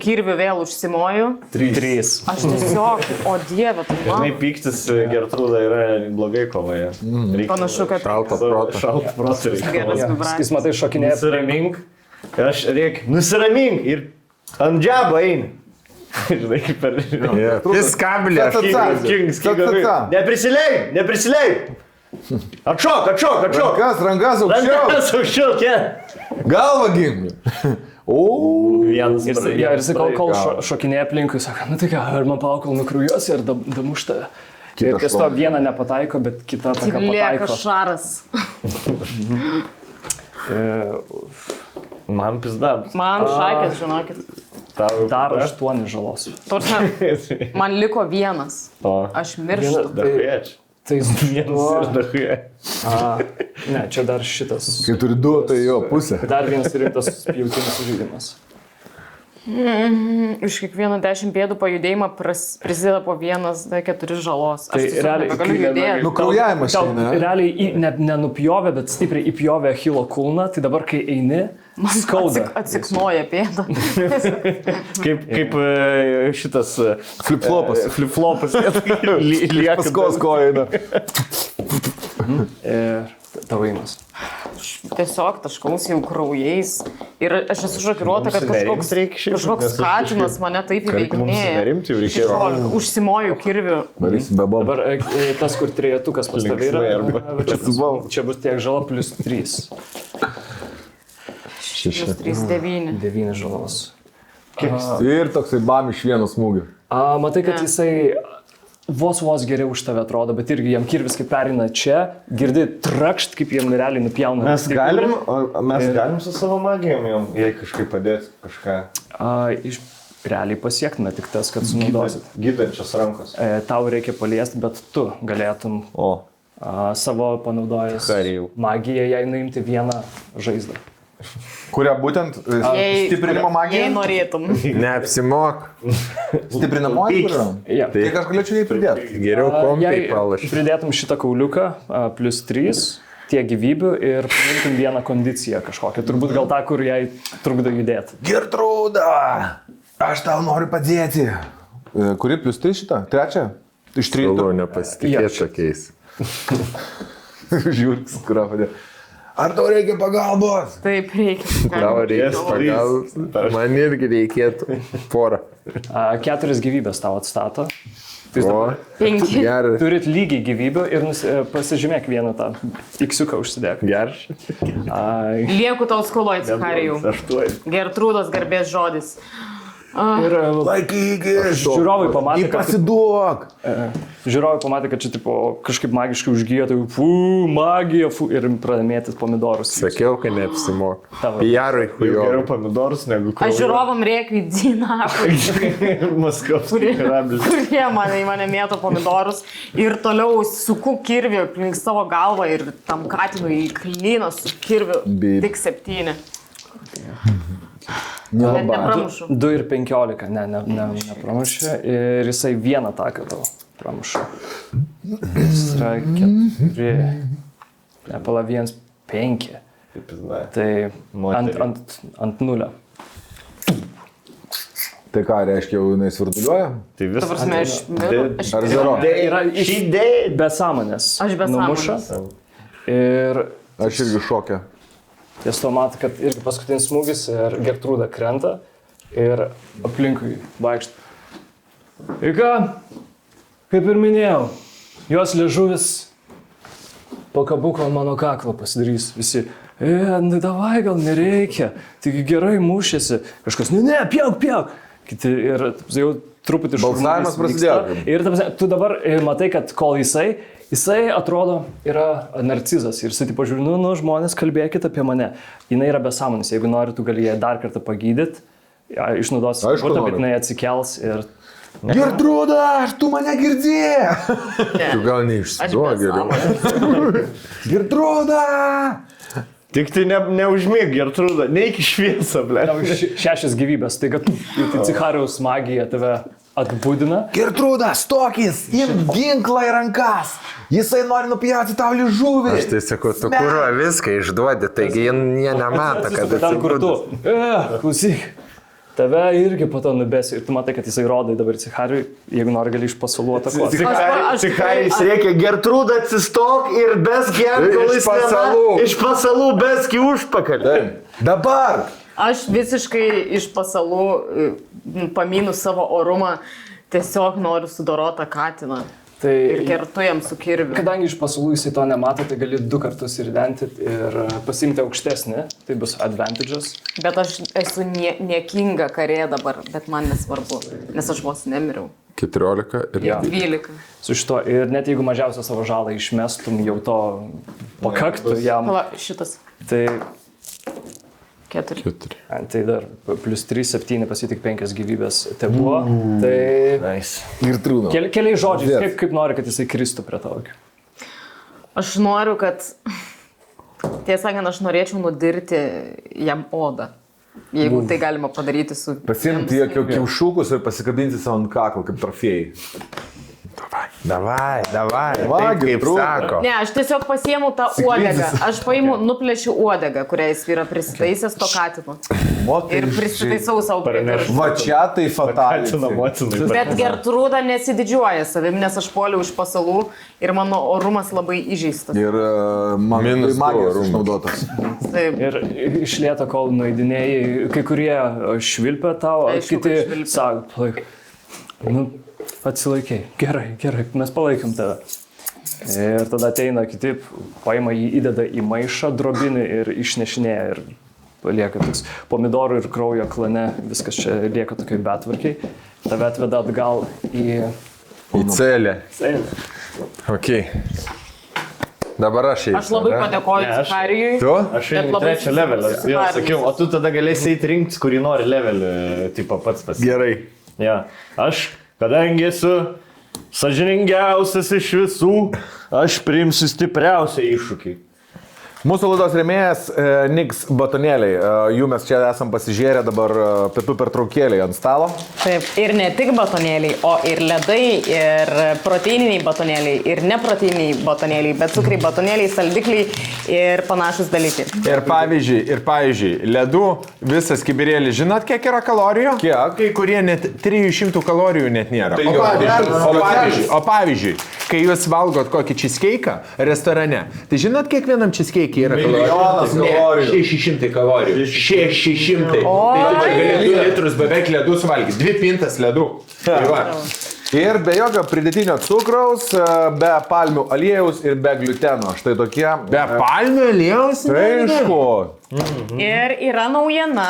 Kirviu vėl užsimoju. 3. Aš tiesiog, o dieve, tai Žinai, man. pyktis Gertrūda yra blogai kovoje. Panašu, kad Šaltą protą reikia. geras Jis vibracijas. matai šokinėja. Nusiramink. Ir aš reikia, nusiramink ir ant džabo eini. Žinai, kaip per... Jis kablė. Neprisileik! Atšok! Rankas aukščiau. Aukščiau, kia. Galva gimė. O. Vienas Ir jisai kol šokinėja aplinkui, sako, nu tai ką, ar man palauk, kol nukrujuosi, ar damuš tave. Ir tiesiog vieną nepataiko, bet kitą Tik ataką lieka pataiko. šaras. Man pizda. Man šakės, žinokit. Dar 8 žalos. Tarsi, man liko vienas. O. Aš mirštu. Dahuėč. Tai Vienas ir dahuė. Ne, čia dar šitas. Kai turi 2, tai jo pusė. Dar vienas rimtas pjautinis žaidimas. Iš kiekvieno 10 pėdų pajudėjimą prisideda po 1-4 žalos. Aš Tai tiesiog realiai, nebegaliu judėti. Nu, kraujavimas Tau eina, ne? realiai nenupjovė, bet stipriai įpjovė Achilo kulną, tai dabar kai eini, skauda. Atsiknoja pėdą. Kaip šitas Flip-flopas. Flip-flopas. Lieka Paskos koja eina. Tavaimas. Tiesiog taškaus jau kraujais. Ir aš esu šokiruota, kad kažkoks katinas mane taip įveikinėja. Užsimoju kirviu. Varysim be bobo. Dabar tas, kur trejetukas pas tavai yra, Linksmai čia bus tiek žala plus 3. 3-9. 9 žalos. Ir toksai bam iš vieno smūgio. Matai, kad jisai vos geriau už tave atrodo, bet irgi jam kirvis kaip perina čia, girdi trakšt, kaip jam realiai nupjauna. Mes galim su savo magijom jam, jei kažkaip padėti kažką. Realiai pasiektume tik tas, kad sunaudosit. Gydančios rankos. Tau reikia paliesti, bet tu galėtum savo panaudojęs magiją jai nuimti vieną žaizdą. Kuria būtent stiprinimo magija? Jei norėtum. Neapsimok. Stiprinamoji yra? Ja. Tai aš galėčiau jai pridėti. Geriau kompiai Jei palašyti. pridėtum šitą kauliuką plus 3, tiek gyvybių ir paimtum vieną kondiciją kažkokią. Turbūt gal tą, kur jai trukdo judėti. Gertrūda, aš tau noriu padėti. Kuri plus 3 šitą? Trečią? Iš 3. Toliau nepasitikėti tokiais. Žiūrks, kurią padėti. Ar tau reikia pagalbos? Taip reikia. Tau reikia pagalbos. Man irgi reikėtų porą. 4 gyvybės tau atstato. O, 5. gerai. Turit lygiai gyvybių ir pasižymėk vieną tą iksiuką užsidėk. Gerai. Lieku tau skoloj, Cicharijau. Gertrūdos garbės žodis. Ir Laikykis. žiūrovai pamatė, kad Pasiduok. Žiūrovai pamatė, kad čia tipo, kažkaip magiškai užgyja, tai magija, ir pradėmėtis pomidorus. Sakiau, kad neapsimok. Tavo. Pijarui Geriau hujo. pomidorus negu Aš žiūrovam rėkiu į Dzinakui, Maskovskį karablis. kurie mane mėto pomidorus ir toliau suku kirviu aplink savo galvą ir tam katinui į klyną su kirviu. Bip. Tik 7. Net nepramušu. 2 ir 15, nepramušė. Ir jisai vieną taką tau pramušė. Jis yra 4. Nepala 1, 5. Tai ant 0. Tai ką reiškia, jau jinai svirduliuoja? Tai Ta prasme, aš Ar zero? Yra be sąmonės. Aš be numuša. sąmonės. Ir Aš irgi šokė. ties to mato, kad irgi paskutinis smūgis ir Gertrūda krenta ir aplinkui vaikšt. Ir ką, kaip ir minėjau, jos liežuvis po kabuko ant mano kaklo pasidarys visi. Nu davai, gal nereikia, tik gerai mušėsi. Kažkas, ne, pjauk. Kiti ir jau truputį Balsavimas prasidėjo. Ir tu dabar matai, kad kol jisai atrodo yra narcizas ir jisai tipo žiūri, nu, žmonės kalbėkit apie mane. Jinai yra be sąmonės, jeigu nori, tu gali ją dar kartą pagydyti, išnaudos, bet jinai atsikels ir Gertrūda, ar tu mane girdėjai? Tu gal neišsiduok geriau. Gertrūda! Tik tai neužmėg, Gertrūda, neik į šviesą, ble. Tau 6 gyvybės, tai kad Cihariaus magija tave atbūdina. Gertrūda, stokis, imk ginklą į rankas. Jisai nori nupjauti tau liežuvį. Aš tai sakau, tu kuro viską išduodi, taigi jie nemato, kad Ten kur tu. atsibūdęs. Klausyk. Tave irgi po to nubesi ir tu matai, kad jisai rodai dabar Cihariui, jeigu nori gali iš pasalų atakuoti. Cicharis reikia, Gertrūda, atsistok ir beski atgal Iš pasalų. Iš pasalų beski užpakalį. Dabar. Aš visiškai iš pasalų, paminu savo orumą, tiesiog noriu sudorotą katiną. Tai Ir kertu jam su kirviu. kadangi iš pasalų jisai to nemato, tai gali 2 kartus įridenti ir pasimti aukštesnį, tai bus advantages. Bet aš esu niekinga karė dabar, bet man nesvarbu, nes aš vos nemiriau. 14 ir... Jo. 12. Su šito ir net jeigu mažiausią savo žalą išmestum, jau to pakaktų jam. Pala, šitas. Tai, 4. tai dar plus 3, 7, pasitik 5 gyvybės te buvo. Tai Nice. Gertrūda. keliais žodžiais, kaip nori, kad jisai kristų prie tavo. Aš noriu, kad, tiesą sakant, aš norėčiau nudirti jam odą. Jeigu tai galima padaryti su... Pasimti kiaušukus ir pasikabinti savo ant kaklo kaip trofėjai. Davai. Va, Taip, kaip Gertrūda. sako. Ne, aš tiesiog pasiemu tą uodegą. Aš paimu, nuplėšiu uodegą, kurią jis yra prisitaisęs to katino. Ir prisitaisau savo prie viršų. Va čia tai fataliai. Atsinamocinai. Bet Gertrūda nesididžiuoja savim, nes aš puoliau iš pasalų ir mano orumas labai įžeistas. Ir man Minus magijos orumas. išnaudotas. Taip. Ir išlieta, kol nueidinėjai, kai kurie švilpia tau, o Aišku, kiti kad švilpia. sako, palaik, nu, atsilaikiai, gerai, mes palaikim tave. Ir tada ateina kiti, paima jį, įdeda į maišą drobinį ir išnešinėja ir lieka toks pomidorų ir kraujo klane, viskas čia lieka tokiai betvarkiai. Tave atveda atgal į Į celę. celę. Ok. Dabar aš eisiu. Aš labai ne? padėkoju Ne, aš- Cicharijui. Tu? Aš Bet einu į labai 3 levelį. Jo, susiparinęs. sakiau, o tu tada galėsi eiti rinktis, kurį nori levelį, tipo pats pasirinkti. Gerai. Ja. Aš, kadangi esu sąžiningiausias iš visų, aš priimsiu stipriausią iššūkį. Mūsų laidos rėmėjas Niks batonėliai. Jų mes čia esam pasižiūrę dabar pietų pertraukėliai ant stalo. Taip, ir ne tik batonėliai, o ir ledai, ir proteininiai batonėliai, ir neproteininiai batonėliai, bet cukriai batonėliai, saldikliai ir panašus dalykai. Ir pavyzdžiui, ledų visas kibirėlis, žinot, kiek yra kalorijų? Kiek? Kai kurie net 300 kalorijų net nėra. Tai O jo, pavyzdžiui, pavyzdžiui, kai jūs valgot kokį cheesecake restorane, tai žinot, kiek vienam cheesecake yra Milijonas kalorijų. 600 kalorijų. 600. Tai tu gali 2 litrus beveik ledų suvalgyti. 2 pintas ledų. Tai va. Ir be jokio pridėtinio cukraus, be palmių aliejaus ir be gliuteno. Štai tokie. Be palmių aliejaus? Tai aišku. Ir yra naujiena,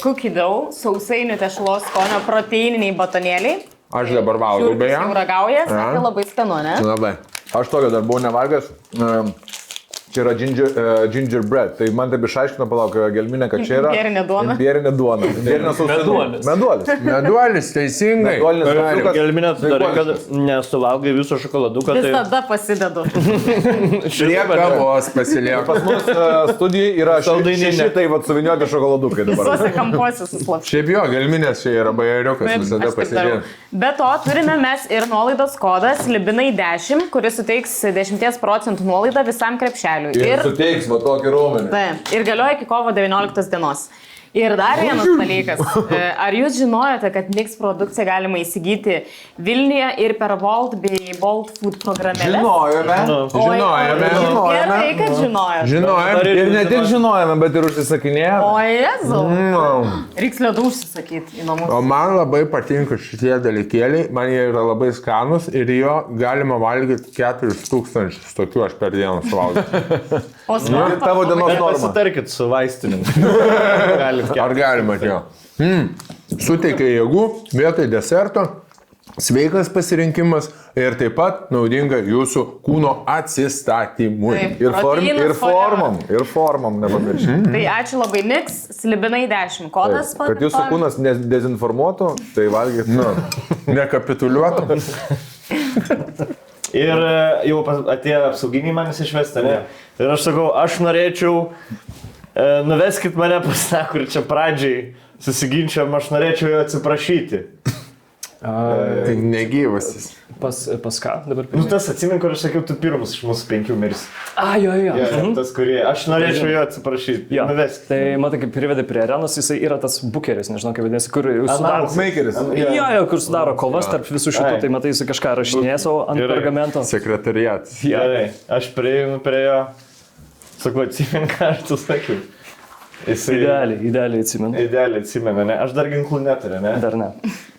cookie dough, sausainių tešlos skonio proteininiai batonėliai. Aš dabar valgau beje. Jau ragauja, sakė labai skanu, ne? Labai. Aš tokio dar buvau nevalgęs. Čia yra gingerbread. Tai man taip išaiškino, palauk, gelminė, kad čia yra Imbierinė duona. Imbierinė duona. Imbierinė sausainų. Meduolis. Meduolis, teisingai. Meduolinis meduoliukas. Gelminė, tu darai, kad nesuvalgai viso šokoladuko, tai... Visada pasidedu. Prie kavos pasilieka. Pas mus studijai yra Saldaininė. šitai suvinioti šokoladukai dabar. Visuose kampuose suslapščiai. Šiaip jo, gelminės čia yra bajeriukas, visada pasidėjo. Be to, turime mes ir nuolaidos kodas Libinai 10, kuris suteiks 10% nuolaidą visam krepšeliui. Ir suteiks va tokį raumenį. Taip, ir galioja iki kovo 19 dienos. Ir dar vienas dalykas. Ar jūs žinojote, kad Niks produkciją galima įsigyti Vilniuje ir per Volt bei Bolt Food programėlę? Žinojome. Žinojome. Gerai, kad žinojot. Žinojame. Ir ne tik žinojome, bet ir užsisakinėjome. O Jezu. Reiks ledų užsisakyti į namus. O man labai patinka šitie dalykėliai, man jie yra labai skanus ir jo galima valgyti 4000 tokių aš per dieną suvalgau. O Ir tavo dienos Bet norma. pasitarkit su vaistininku. Ar galima jo? Suteikia jėgų vietoj deserto. sveikas pasirinkimas ir taip pat naudinga jūsų kūno atsistatymui. Taip. Ir Proteinas formom, formom nepamirškite. Tai ačiū labai, Niks, slibinai 10 kodas. Kad jūsų kūnas nedezinformuotų, tai valgykit. Nu, nekapituliuotų. Ir jau atėjo apsauginiai manęs išvesti, ne? Ir aš sakau, aš norėčiau, nuveskit mane pas tą, kur čia pradžiai susiginčiam, aš norėčiau jo atsiprašyti. Tai negyvasis. Pas ką dabar? Nu tas atsimink, kur aš sakiau, tu pirmus iš mūsų 5 mirs. Jo. Tas, kurie, aš norėčiau jo atsiprašyti. Jo. Nuveskit. Tai matai, kaip privedė prie arenos, jisai yra tas bukeris, nežinau kaip vadinasi, kur sudaro... Makeris. Jo, kur sudaro kovas tarp visų šitų, tai matai, jisai kažką rašinė savo ant Gerai. pergamento. Sekretariatas. Gerai, aš prieinu prie jo. Sakau, atsimink, ką aš tu sakiau. Jisai Idealiai atsimenu. Idealiai atsimenu, ne? Aš dar ginklų neturiu, ne? Dar ne.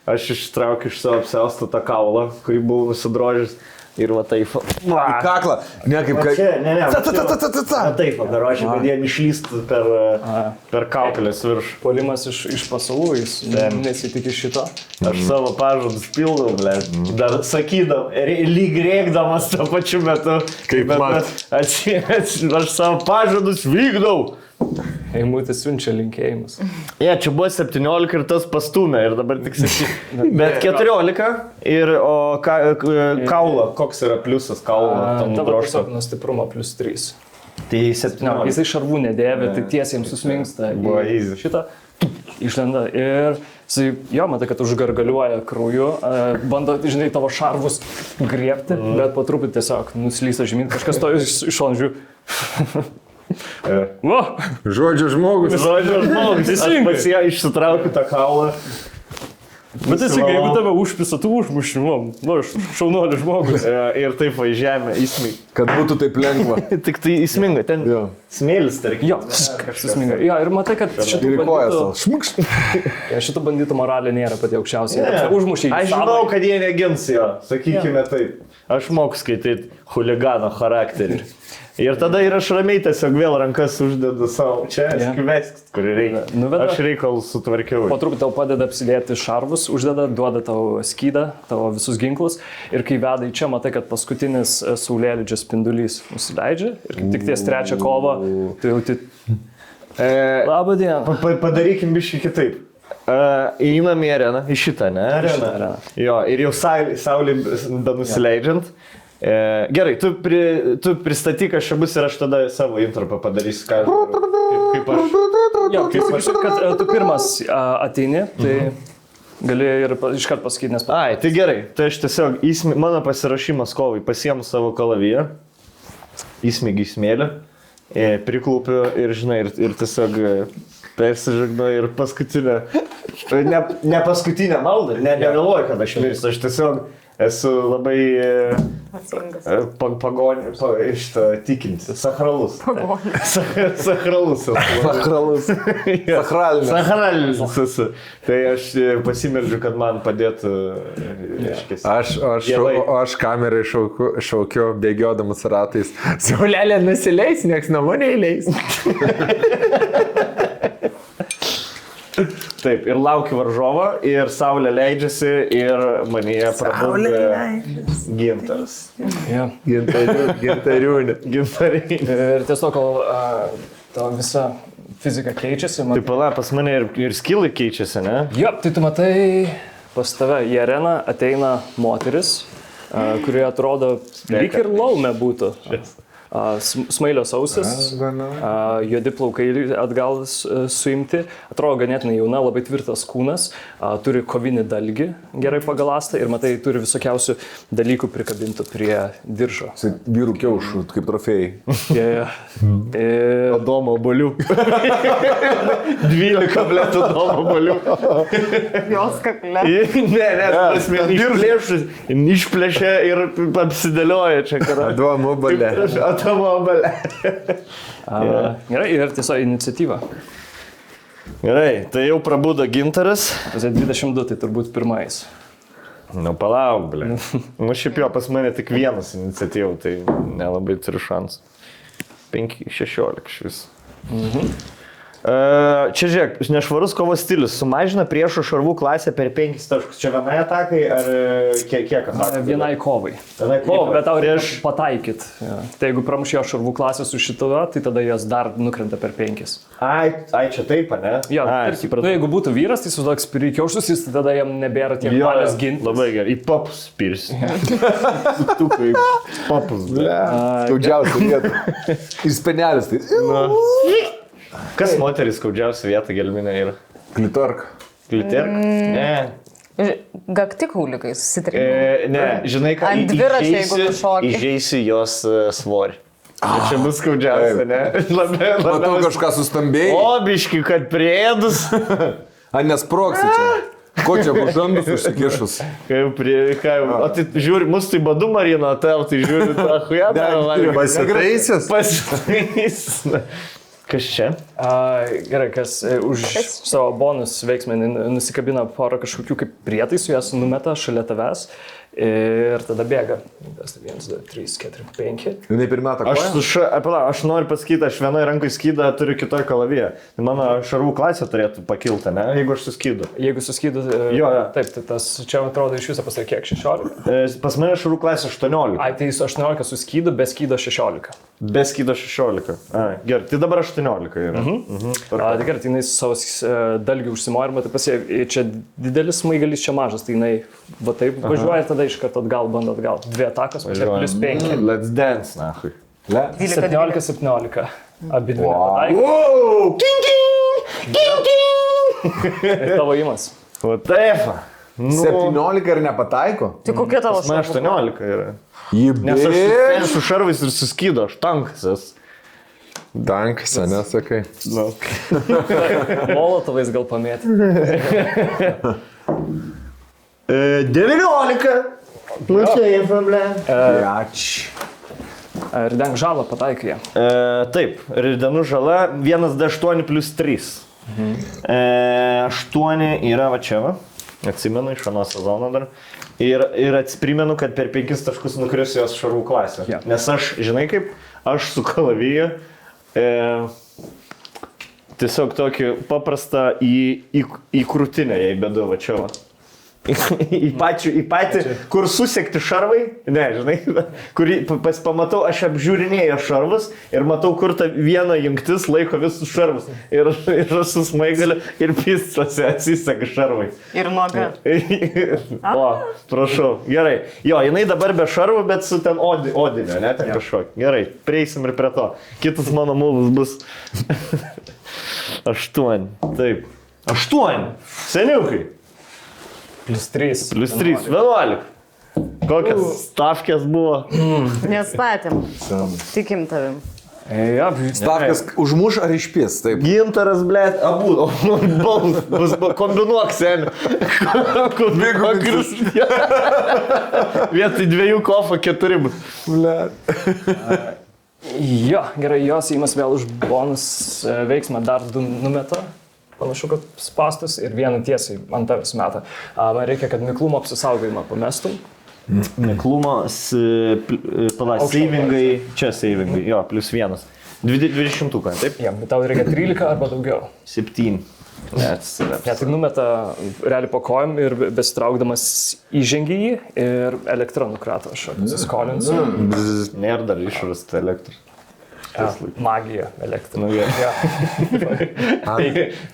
Aš ištraukiu iš savo apsiaustą tą kaulą, kurį buvau nusidrožęs ir va taip. Į kaklą. Ne kaip kai... Ne. Taip, garočiai, kad jie išlystų per kaukolės virš. Polimas iš pasalų, jis nesitikė šito. Aš savo pažadus pildau, ble. Dar sakydam, lyg rėkdamas tuo pačiu metu. Kaip man. Aš savo pažadus vykdau. Eimutis siunčia linkėjimus. Čia buvo 17 ir tas pastumė ir dabar tik 7. Bet 14 ir kaulą. Koks yra pliusas kaulą? Tavo tiesiog nuo stiprumo plus 3. Tai 17. Jisai šarvų nedėvė, tai tiesiai jiems susminksta. Buvo easy. Šitą išlenda ir jisai, matai, kad užgargaliuoja krauju, bando, žinai, tavo šarvus griebti, bet po truputį tiesiog nuslysta žemyn, kažkas to iš šonžių. Žodžio žmogus. Aš pats ją išsitraukiu tą kaulą. Bet teisingai, jeigu tave užpisa, tu užmuši, aš šaunuolis žmogus. Ir taip va į žemę įsminga. Kad būtų taip lengva. Tik tai įsminga, ten smėlis, tarkim. Jo, susminga. Jo, ir matai, kad Ir kojas. šitų bandytų moralė nėra pati aukščiausia. Užmušiai. Aš žinau, kad jie negins jo, sakykime taip. Aš moku skaityti huligano charakterį. Ir tada ir aš ramiai tiesiog vėl rankas uždedu savo. Čia skveskit, kur reikia. Aš reikalus sutvarkiau. Po truputį tau padeda apsidėti šarvus, uždeda, duoda tau skydą, tavo visus ginklus. Ir kai veda į čia, matai, kad paskutinis saulėlydžio spindulys nusileidžia. Ir kaip tik ties 3 kovo, tu jauti... Labą dieną. Padarykim biškį kitaip. Įeinam į areną, į šitą, ne? Areną. Jo, ir jau saulė nusileidžiant. Gerai, tu pristatyk, aš čia bus ir aš tada savo intarpą padarysiu, kaip aš. Jo, kaip sakysiu, kad tu pirmas ateini, tai gali ir iškart pasakyti, nes... Ai, tai gerai, tai aš tiesiog, mano pasirašymas kovai, pasiemu savo kalaviją, įsmėgiu į smėlį, priklaupiu ir, žinai, ir tiesiog persižegnu ir paskutinę, ne paskutinę maldą, negalvoju, kad aš mirsiu, aš tiesiog esu labai tikintis. Sakralus. Sakralus. Sakralinis esu. Tai aš pasimeldžiu, kad man padėtų. Aš kamerai šaukiu bėgiodamas ratais. Saulelė nusileis, nieks namo neįleis. Taip, ir laukiu varžovo, ir saulė leidžiasi, ir manyje prabūdė gintaras. Gintariūnė. Ir tiesiog, kol tavo visa fizika keičiasi... Taip, pala, pas mane ir skillai keičiasi, ne? Jo, tai tu matai, pas tave į areną ateina moteris, kurie atrodo lyg ir laume būtų. Smailios ausis, juodi plaukai atgal suimti, atrodo ganėtinai jauna, labai tvirtas kūnas, turi kovinį dalgį gerai pagalastą ir matai, turi visokiausių dalykų prikabintų prie diržo. Vyrų kiaušų, kaip trofėjai. Adomo obuolių. 12 tabletų Adomo obuolių. Jos kaklė. Išplėšė ir apsidėlioja čia. Adomo obuolė. Adomo obuolė. Gerai, ir tiesiog iniciatyva. Gerai, tai jau prabudo gintaras. Tas 22, tai turbūt pirmais. Nu, palauk, ble. Nu, šiaip jo, pas mane tik vienas iniciatyva, tai nelabai turiu šansų. 5-16 šis. Čia žiūrėk, nešvarus kovos stilius sumažina priešo šarvų klasę per 5 taškus. Čia vienai atakai ar kiek atakų? Vienai kovai. Vienai kovai. Bet tau reikia Prieš... pataikyt. Ja. Tai jeigu pramušėjo šarvų klasę su šituo, tai tada jos dar nukrenta per 5. Ai, čia taip, ne? Jo, jeigu būtų vyras, tai sudoks prikiaušus, jis tada jam nebėra tiek valios ginti. Labai gerai. Į papus pirsi. Tukai. Papus. Skaudžiausia vieta. Ir spenelis tai. Kas moteris skaudžiausia vieta gelminė yra? Klitorka. Kliterka? Ne. Gaktikaulikai susitrina. Ne, žinai ką, Ant dviračio, jeigu tu šoki. Įžeisi jos svorį. Čia bus skaudžiausia, ne? Matau kažką sustambėjai. O, biški, kad priedus. A, nesproksi čia. Ko čia bužandus užsikišus? O tai žiūri, mus tai badu Marino, tai žiūri tą hujetą. Pasitaisęs? Pasitaisęs. Kas čia? Gerai, kas už savo bonus veiksmę nusikabina porą kažkokių kaip prietaisų, jas numeta šalia tavęs ir tada bėga. 1, 2, 3, 4, 5. Jinai pirmą atakuoja? Aš noriu pasakyti, aš vienoje rankoje skydą turiu kitoje kalavyje. Mano šarvų klasė turėtų pakilti, ne? Jeigu aš suskydu. Jeigu suskydu, Jo. taip, tai tas čia atrodo iš viso pasakė kiek, 16? Pas mane šarvų klasė 18. Ai, tai 18 suskydu, be skydo 16. Be skydo 16. Gerai, tai dabar 18 yra. Tai gerai, tai jinai su savo dalgiu užsimoja ir matai čia didelis smaigalis, čia mažas, tai jinai va taip važiuoja ir tada iš karto atgal, bando atgal. 2 atakas, plus 5. Let's dance, nahui. 17-17. Abi dvi nepataiko. Wow! King! Tavo įmas. O taip. 17 ir nepataiko? Tai kokia tavo Man šarvų? 18 yra. Nes Jį aš su šarvais ir suskydo, aš tankas. Dankas, nesakai. Molotovais gal pamėti. 19. Plačiai, problem. Jač. Ir denk žalą pataikai jam. Taip, ridenu žala 1d8 plus 3. 8 yra va čia, va. Atsimenu iš ano sezono dar. Ir atsprimenu, kad per 5 taškus nukris jos šarvų klasę. Yeah. Nes aš, žinai kaip, aš su kalavyju tiesiog tokį paprastą į krūtinę, jei bedu, va čia va. Į patį, kur susekti šarvai, ne, žinai, kur pamatau, aš apžiūrinėjau šarvus ir matau, kur ta viena jungtis laiko visus šarvus. Ir aš su smaigaliu ir pistosi atsiseka šarvai. Ir nuoga. O, prašau, gerai. Jo, jinai dabar be šarvų, bet su ten odinio, ne, ten kažkokio. Gerai, prieisim ir prie to. Kitas mano mūvus bus 8, taip. 8, seniukai. Plus 3. Plus 3, 11. Kokias stavkės buvo? Nestatėm. Tikim tavim. Ja, Stavkas užmuš ar išpės? Taip. Gintaras, blėt, abu. Bus kombinuok, seniu. Vietoj 2 kofo 4 bus. jo, gerai, jos įmas vėl už bonus veiksmą dar 2 numeta. Panašu, kad spastus ir vieną tiesiai ant tavęs metą. Man reikia, kad miklumo apsisaugojimą pamestum. Miklumo, savingai, čia savingai, jo, plus 1. 20, taip? Ja, bet tau reikia 13 arba daugiau. 7. Net tai numeta realiai po kojom ir besitraukdamas įžengia jį ir elektrą nukrato. Aš pasiskolinsiu. Nėra dar išrasta elektra. Magija, elektra.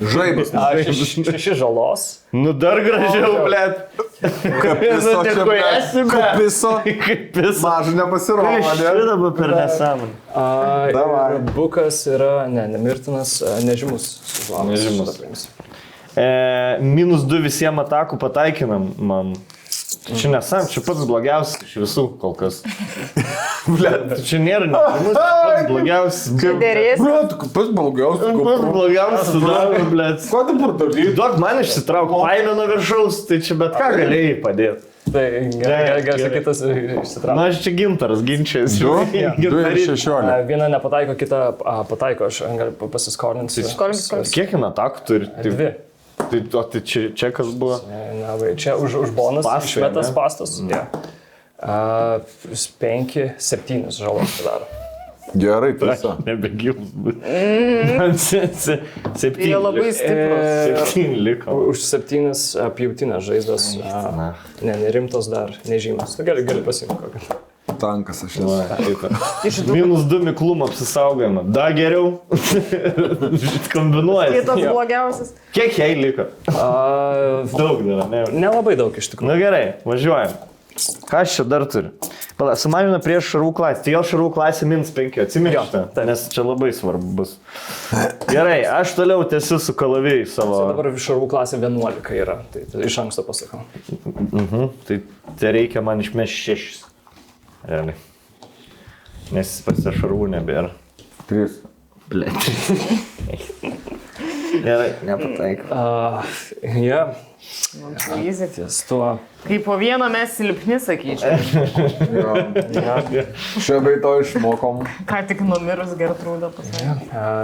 Žaibas. 6 žalos. Nu dar gražiau, blėt. Kapiso. Mažų nepasirodė. Aš dabar per nesąmonę. Ir bukas yra, nemirtinas, nežymus. Nežymus. -2 visiems atakų pataikinam, man. Čia nesam, čia pats blogiausias iš visų kol kas. Blet, čia nėra nežymus, pats blogiausias. Dėrėsi. Pats blogiausias. Pats blogiausias, daro, blet. Ko dabar daryti? Duok man išsitrauk paėmę nuo viršaus, tai čia bet ką galėjai padėti. Tai gerai sakytas išsitraukti. Na, aš čia Gintaras ginčiasi. 2 ir 16. Vieną nepataiko, kitą pataiko, aš galiu pasiskolinti. Kiek jin atakų turi? 2. Tai čia kas buvo? Na, vai, čia už bonus išmetas pastas. 5, 7 žalos padaro. Gerai, tiesa. Nebegilus bus. Man 7. Jie labai stiprūs. 7 liko. Už 7 pjautinės žaizdas. Nerimtos dar, nežymas. Tu gali pasimti kokią. Tankas aš esu. -2 miklumą apsisaugojimą. Da geriau. Kombinuoja. Kitas blogiausias. Kiek jai liko? Daug dar, ne? Nelabai daug iš tikrųjų. Na gerai, važiuojam. Ką aš čia dar turiu? Pala, sumažina prieš šarvų klasę. Tai jo šarvų klasė -5. Atsiminėte? Nes čia labai svarbus. Gerai, aš toliau tęsiu su kalavijai savo. Dabar šarvų klasė 11 yra. Tai iš anksto pasakau. Tai te reikia man išmesti 6. Realiai. Nes pas šarvų nebėra. 3. Blet. Gerai, nepataik. Ja, Easy. ties tuo. Kaip po vieną mes silpni, sakyčiau. Šia bei to išmokom. Ką tik numirus Gertrūda pasakė.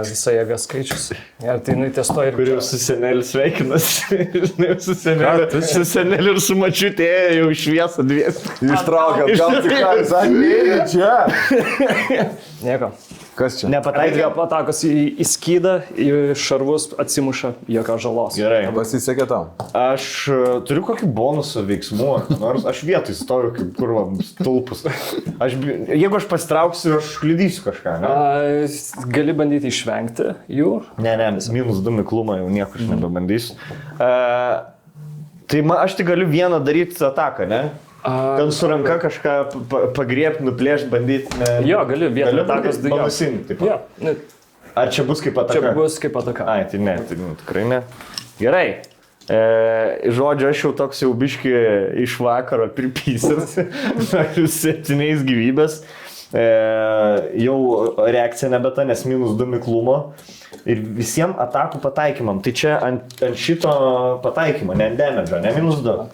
Visa jėga skaičius. Ir tai jinai ties to ir... Kur jau su seneliu sveikinasi. Žinai, su seneliu ir su mačiutė jau šviesą dvies. Ištraukėt, gal tik ką, sakė, čia. Nieko. Kas čia? Nepataikė. Patakos į skydą, į šarvus atsimuša jokios žalos. Gerai. Pasisekė tau. Aš turiu kokį bonusą veiksmų, nors aš vietoj stoviu kaip kurva stulpus. Jeigu aš pasitrauksiu, aš kliudysiu kažką, ne? Gali bandyti išvengti jų. Ne, -2 miklumą jau niekur nebebandysiu. Tai aš tik galiu vieną daryti ataką, ne? Ten su ranka kažką pagriebti, nuplėšti, bandyti. Jo, gali vieną ataką daryti. Balusinti. Jo. Ar čia bus kaip ataka? Čia bus kaip ataka. Ai, tai ne, tai tikrai ne. Gerai. Žodžiu, aš jau toks jau biški iš vakaro pripysęs, 7 gyvybės. Jau reakcija nebeta, nes -2 miklumo. Ir visiems atakų pataikymam. Tai čia ant šito pataikymo, ne ant damage, ne -2.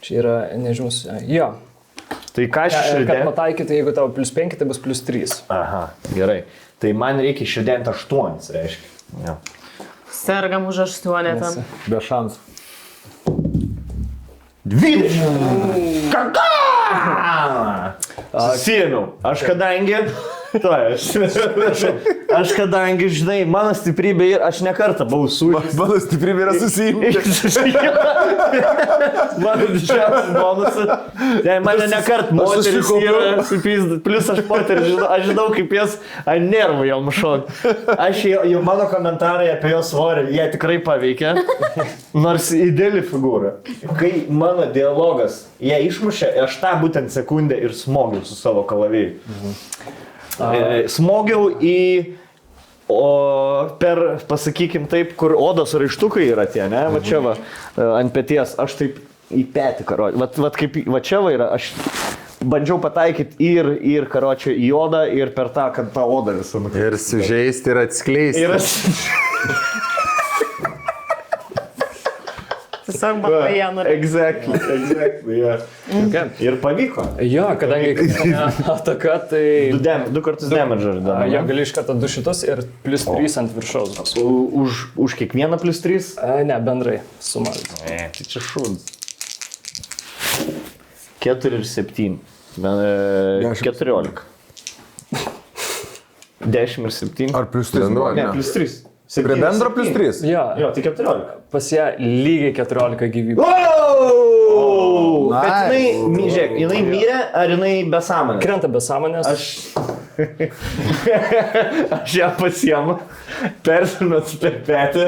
Čia yra, nežinau, jo. Tai ką aš Kad širdien... pataikyti, jeigu tavo +5, tai bus +3. Aha, gerai. Tai man reikia širdien 8, reiškia. Ja. Sergam už 8 tam. Be šansų. 20! Kaka! Susijėmiau. Aš kadangi... Aš kadangi, žinai, mano stiprybė ir aš nekartą buvau sūdęs. Mano stiprybė yra susijimti. Mano didžiausias bonusas. Mane nekart moteris yra supysdė. Plus aš moteris, aš žinau, kaip jas ant nervų jau mušok. Aš jau mano komentarai apie jos svorį, jie tikrai paveikia. Nors ideali figūra. Kai mano dialogas jie išmušė, aš tą būtent sekundę ir smogiau su savo kalavijai. Smogiau per, pasakykim taip, kur odos raištukai yra tie, ne? Va čia va, ant peties, aš taip į petį karočią. Va kaip, va čia va yra, aš bandžiau pataikyti ir karočią į odą, ir per tą, kad tą odą visą nukreipti. Ir sužeisti, ir atskleisti. Tiesiog bandai ją norėti. Exactly, yeah. Okay. Ir pavyko. Jo, kadangi ataka, tai... 2 kartus damage. Jo, gali iš karto 2 šitus ir +3 ant viršaus. Už kiekvieną +3? Ne, bendrai suma. Ne, tai čia šūdas. 4 ir 7. 14. 10 ir 7. Ar +3? Ne, +3. Prie bendro +3? Jo, tai 14. pas ją lygiai 14 gyvybių. Bet jinai mirė, ar jinai be sąmonės? Krenta be sąmonės. Aš ją pasiemu, persimets per petį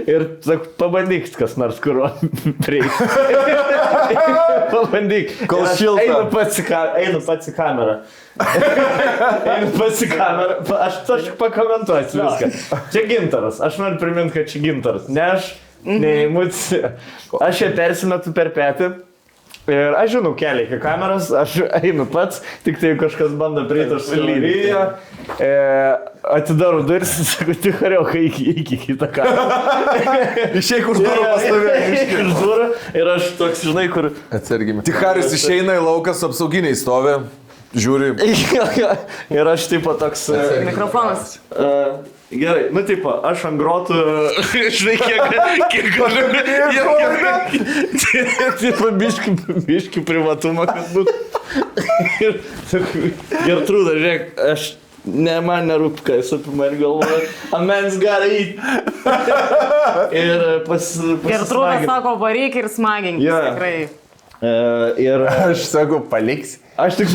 ir pabandyk, kas nors kurio reikia. Pabandyk. Kol šilta. Einu pats į kamerą. Aš pakomentuosiu viską. Čia Gintaras. Aš noriu priminti, kad čia Gintaras. Ne aš, ne emocija. Aš ją persimetu per petį. Ir aš žinau kelią iki kameros, aš einu pats, tik tai kažkas bando prieiti, aš sulyvijo, atidaru duris, sakau, tik hariauka iki kitą kamerą. Išeik už durų pas tave. Išeik už durų ir aš toks, žinai, kur... Atsargime. Tik Haris išeina į lauką su apsauginiai stovi, žiūri. Ir aš taip pat toks... Mikrofonas. Gerai, nu taip, aš ant grotų, žinai, kiek galiu. Taip, biški privatumą, kad būtų. Gertrūda, žiūrėk, man nerūp, ką jis apie mane galvoja. Amens gerai. Ir Gertrūda sako, varyk ir smagink, tikrai. Ir Aš sakau, paliks. Aš tik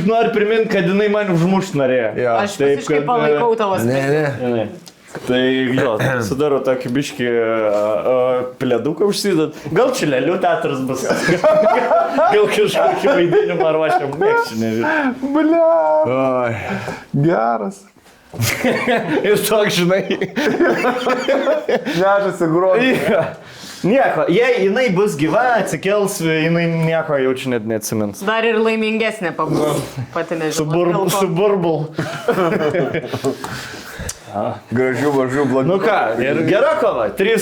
noriu priminti, kad jinai man užmušt norėjo. Aš visiškai palaikau tavo sprendimą. Ne. Tai jo, sudaro tokį biškį pleduką užsidat. Gal čia lėlių teatras bus. Gal kažkokį vaidinimą ruošiam. Mėgčiau, nežinau. Blia. Geras. Ir toks, žinai. Nežasi gruodį. Nieko, jei jinai bus gyva, atsikels, jinai nieko jaučiu net neatsimins. Dar ir laimingesnė pabūs. Pati nežinau. Su burbul. Gražių, važių, blogų. Nu ką, ir gera kova. 3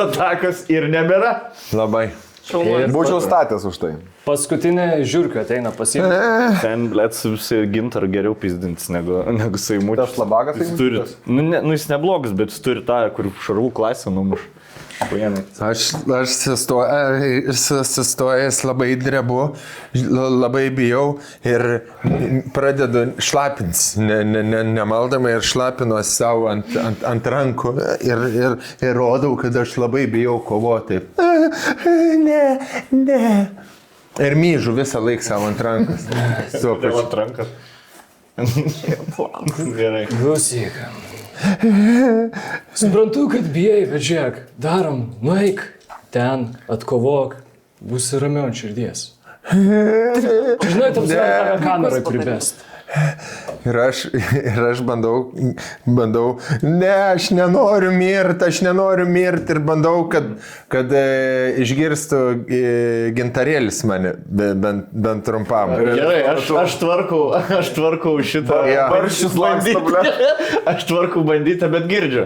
atakos ir nebėra. Labai. Šaunuolis. Būčiau statęs už tai. Paskutinė žiūrka ateina pasiimti. Ten, blėt, su gintaru geriau pizdintis negu su įmūčiu. Tas labagas tai turi. Nu, jis neblogas, bet jis turi tą, kur šarvų klasę numuš. Aš sustojęs labai drebu, labai bijau ir pradedu šlapintis, nemaldamai ir šlapinuosi savo ant rankų ir rodau, kad aš labai bijau kovoti. Ne. Ir myžu visą laiką savo ant rankas. Dėl ant rankas. Gerai. Klausyk. Suprantu, kad bijai, bet žiūrėk, darom, nueik ten, atkovok, bus ramiau ant širdies. Žinai, tam svarbu kamerą pribest. Ir aš bandau, ne, aš nenoriu mirti ir bandau, kad išgirstų gintarėlis mane, bent trumpam. Gerai, aš tvarkau šitą. Barščius laksto, Aš tvarkau bandytą, bet girdžiu.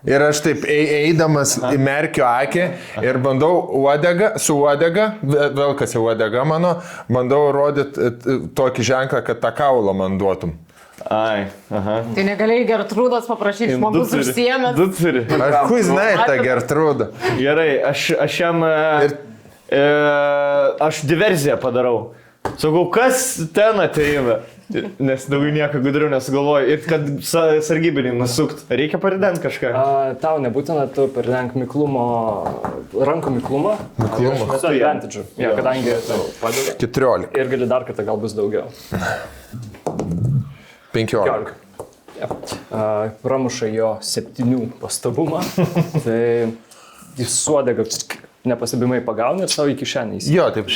Ir aš taip eidamas įmerkiu akį ir bandau su uodega, vėl kas jau uodega mano, bandau rodyti tokį ženklą, kad tą kaulą man duotum. Ai, aha. Tai negalėjai Gertrūdos paprašyti, žmogus užsiėmė. Du turi. Aš kui žinai tą Gertrūdą. Gerai, aš jam... Aš diverziją padarau. Sakau, kas ten ateina? Nes daugiau nieko gudriau nesugalvoju. Ir kad sargybinį nusukt. Reikia parident kažką. Tau nebūtina, tu paridenk rankų miklumą. Miklumą. Su advantage. Ja, kadangi tau padeda. 14. Ir gali dar kartą, gal bus daugiau. 15. Ja. Pramuša jo 7 pastabumą. Tai jis suodega nepasibimai pagauna ir savo į kišenę įsijungia. Jo, taip,